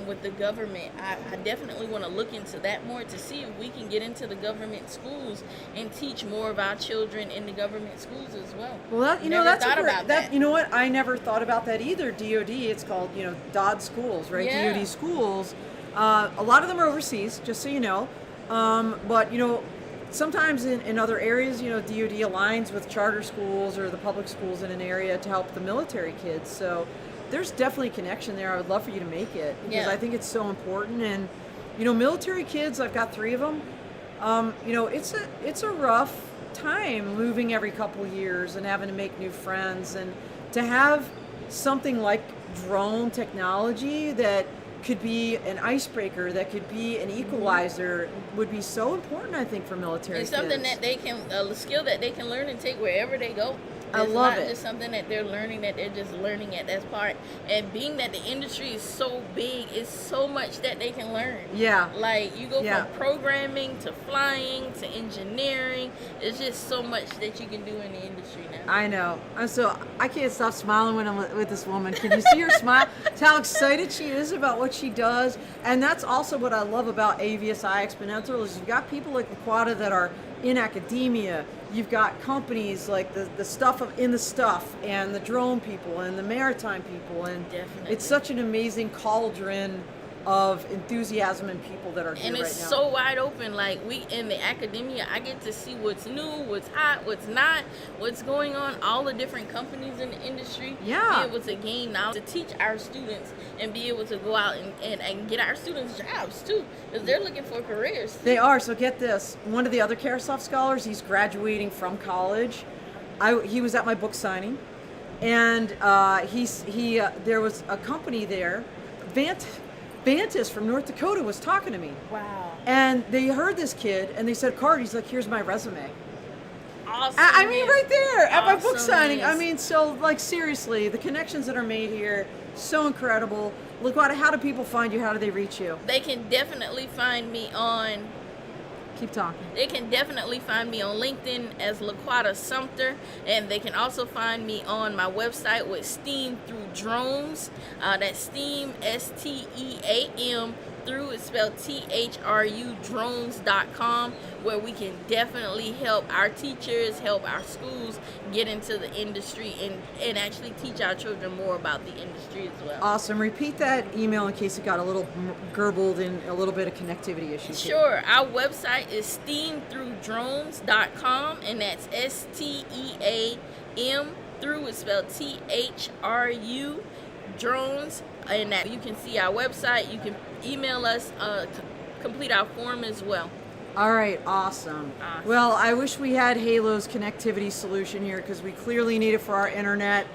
with the government. I definitely want to look into that more to see if we can get into the government schools and teach more of our children in the government schools as well. Well, that, you know, Never that's thought a great, about that. You know what? I never thought about that either. DoD, it's called, you know, DoD schools, right? Yeah. DoD schools. A lot of them are overseas, just so you know. But you know, sometimes in other areas, you know, DoD aligns with charter schools or the public schools in an area to help the military kids. So there's definitely a connection there. I would love for you to make it because Yeah. I think it's so important. And you know, military kids, I've got 3 of them. You know, it's a rough time moving every couple years and having to make new friends, and to have something like drone technology that could be an icebreaker, that could be an equalizer, would be so important, I think, for military It's something kids. that they can, a skill that they can learn and take wherever they go. I It's love not it. just something that they're learning, that they're just learning at that part. And being that the industry is so big, it's so much that they can learn. Yeah. Like, you go Yeah. from programming to flying to engineering. It's just so much that you can do in the industry now. I know. And so I can't stop smiling when I'm with this woman. Can you see her smile? It's how excited she is about what she does. And that's also what I love about AUVSI Exponential is you've got people like Laquata that are in academia. You've got companies like the stuff in the stuff and the drone people and the maritime people. And Definitely. it's such an amazing cauldron of enthusiasm and people that are here And right it's now. so wide open. Like, we in the academia, I get to see what's new, what's hot, what's not, what's going on, all the different companies in the industry. Yeah. Be able to gain knowledge, to teach our students, and be able to go out and get our students jobs too, because they're looking for careers. They are. So get this. One of the other Caresoft scholars, he's graduating from college. He was at my book signing, and there was a company there, Volatus from North Dakota was talking to me. Wow. And they heard this kid, and they said, "Card." He's like, "Here's my resume." Awesome. I mean, right there at my book Awesome signing. I is. mean, so like seriously, the connections that are made here, so incredible. Laquata, how do people find you? How do they reach you? They can definitely find me on. Keep talking. They can definitely find me on LinkedIn as Laquata Sumter, and they can also find me on my website with STEAM Through Drones. That's STEAM, STEAM, through is spelled THRU drones.com, where we can definitely help our teachers, help our schools get into the industry and actually teach our children more about the industry as well. Awesome. Repeat that email in case it got a little garbled in a little bit of connectivity issues. here. Sure. Our website is steamthroughdrones.com, and that's STEAM, through is spelled THRU drones, and that you can see our website. You can email us, complete our form as well. All right, awesome. Well, I wish we had Halo's connectivity solution here because we clearly need it for our internet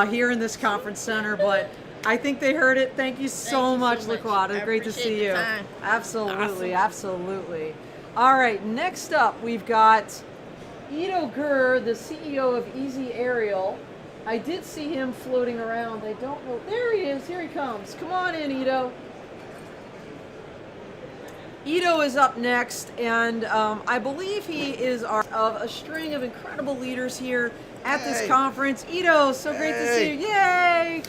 here in this conference center, but I think they heard it. Thank you so much, Laquata. I Great to appreciate see the you. time. Absolutely, Awesome. absolutely. All right, next up we've got Ido Gurr, the CEO of Easy Aerial. I did see him floating around. I don't know. There he is. Here he comes. Come on in, Ido. Ido is up next, and I believe he is of a string of incredible leaders here at this Hey. conference. Ido, so great to see you. Yay!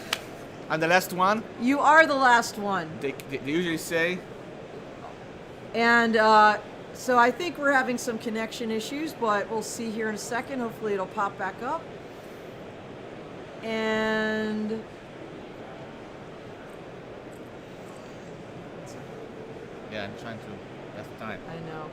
I'm the last one. You are the last one. They usually say. And so I think we're having some connection issues, but we'll see here in a second. Hopefully it'll pop back up. And Yeah, I'm trying to. That's time. I know.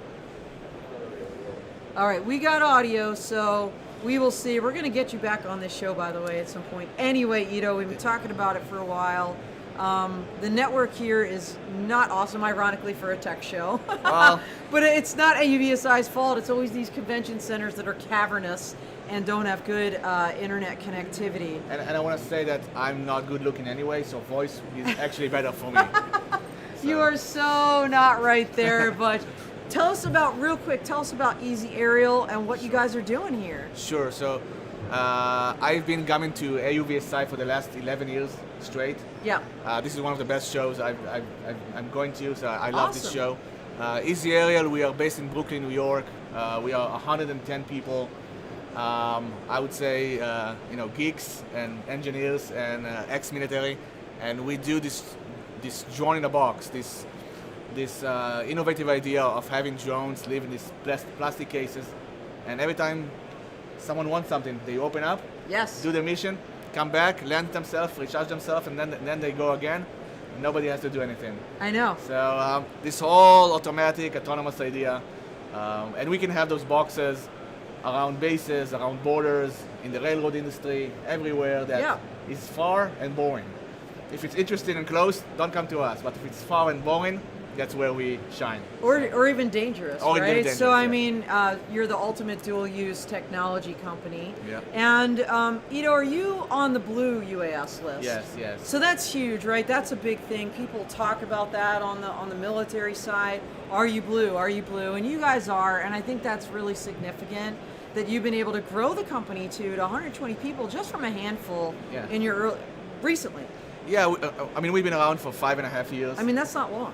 All right, we got audio, so we will see. We're going to get you back on this show, by the way, at some point. Anyway, Ido, we've been talking about it for a while. The network here is not awesome, ironically, for a tech show. Well, but it's not AUVSI's fault. It's always these convention centers that are cavernous and don't have good internet connectivity. and I want to say that I'm not good looking anyway, so voice is actually better for me. You are so not right there, but tell us about Easy Aerial and what you guys are doing here. Sure. So I've been coming to AUVSI for the last 11 years straight. Yeah. This is one of the best shows I'm going to, so I love this Awesome. show. Easy Aerial, we are based in Brooklyn, New York. We are 110 people. I would say, geeks and engineers and ex-military, and we do this drone in a box, this innovative idea of having drones live in these plastic cases, and every time someone wants something, they open up, do the mission, come back, land themselves, recharge themselves, and then they go again. Nobody has to do anything. I know. So this whole automatic, autonomous idea, and we can have those boxes around bases, around borders, in the railroad industry, everywhere that is far and boring. If it's interesting and close, don't come to us. But if it's far and boring, that's where we shine. Or even dangerous, or right? Even dangerous, so I mean, you're the ultimate dual-use technology company. Yeah. And Ido, are you on the blue UAS list? Yes. So that's huge, right? That's a big thing. People talk about that on the military side. Are you blue? Are you blue? And you guys are, and I think that's really significant that you've been able to grow the company to 120 people just from a handful in your recently. Yeah, we've been around for 5.5 years. I mean, that's not long.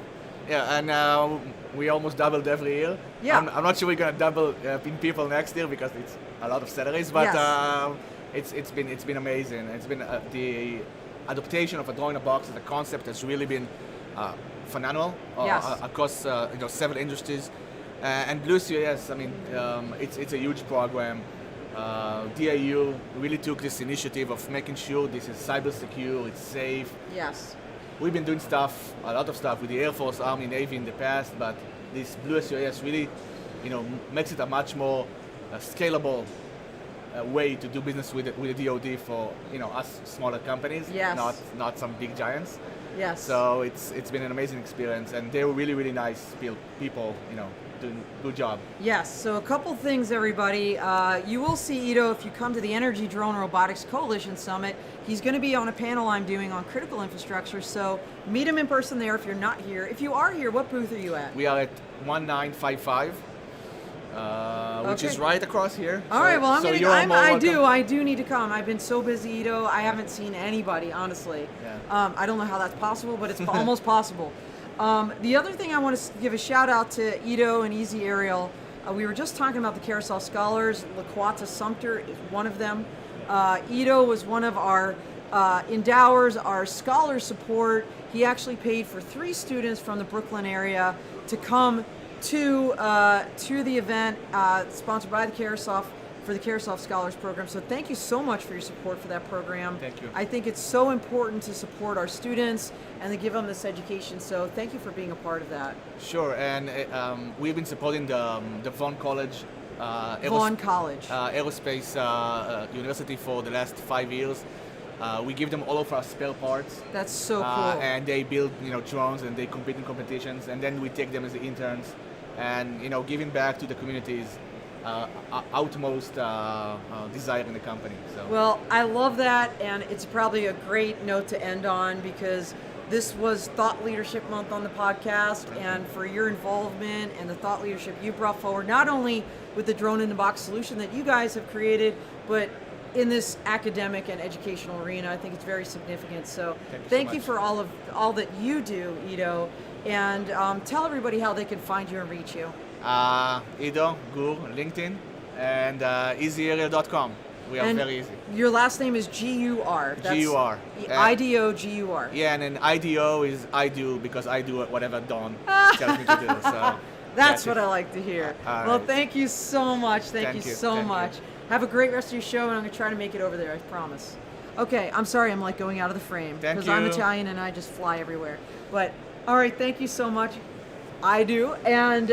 Yeah, and we almost doubled every year. Yeah. I'm not sure we're gonna double in people next year because it's a lot of salaries, but it's been amazing. It's been the adaptation of a drone in a box as a concept has really been phenomenal across several industries. And Blue UAS, it's a huge program. DIU really took this initiative of making sure this is cyber secure, it's safe. Yes. We've been doing a lot of stuff with the Air Force, Army, Navy in the past, but this Blue UAS really, makes it a much more scalable way to do business with the DoD for us smaller companies, not some big giants. Yes. So it's been an amazing experience, and they were really nice people, doing a good job. Yes, so a couple things, everybody. You will see Ido if you come to the Energy Drone Robotics Coalition Summit. He's going to be on a panel I'm doing on critical infrastructure, so meet him in person there if you're not here. If you are here, what booth are you at? We are at 1955, which is right across here. All right, well, I do need to come. I've been so busy, Ido. I haven't seen anybody, honestly. Yeah. I don't know how that's possible, but it's almost possible. The other thing I want to give a shout out to Ido and Easy Aerial. We were just talking about the Carousel Scholars. Laquata Sumter is one of them. Ido was one of our endowers, our scholar support. He actually paid for 3 students from the Brooklyn area to come to the event sponsored by the Carousel for the Carousel Scholars Program. So thank you so much for your support for that program. Thank you. I think it's so important to support our students and to give them this education. So thank you for being a part of that. Sure, and we've been supporting the Vaughan College. Aerospace University for the last 5 years. We give them all of our spare parts. That's so cool. And they build, drones, and they compete in competitions, and then we take them as the interns, and giving back to the communities. Outmost desire in the company. So. Well, I love that, and it's probably a great note to end on because this was Thought Leadership Month on the podcast, and for your involvement and the thought leadership you brought forward, not only with the drone in the box solution that you guys have created, but in this academic and educational arena. I think it's very significant. So thank you for all that you do, Ido, and tell everybody how they can find you and reach you. Ido, Gur, LinkedIn, and easyaerial.com. We are very easy. Your last name is G-U-R. G-U-R. I-D-O, G-U-R. Yeah, and then IDO is I do because I do whatever Don tells me to do. So that's what I like to hear. Well, thank you so much. Thank you so much. Have a great rest of your show, and I'm going to try to make it over there, I promise. Okay, I'm sorry I'm like going out of the frame because I'm Italian and I just fly everywhere. But, all right, thank you so much. I do, and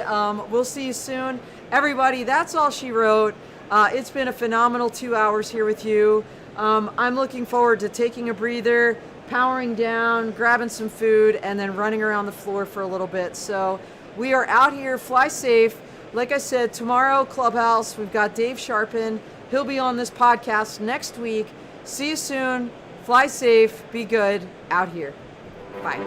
we'll see you soon. Everybody, that's all she wrote. It's been a phenomenal 2 hours here with you. I'm looking forward to taking a breather, powering down, grabbing some food, and then running around the floor for a little bit. So we are out here. Fly safe. Like I said, tomorrow, Clubhouse, we've got Dave Sharpen. He'll be on this podcast next week. See you soon. Fly safe. Be good. Out here. Bye.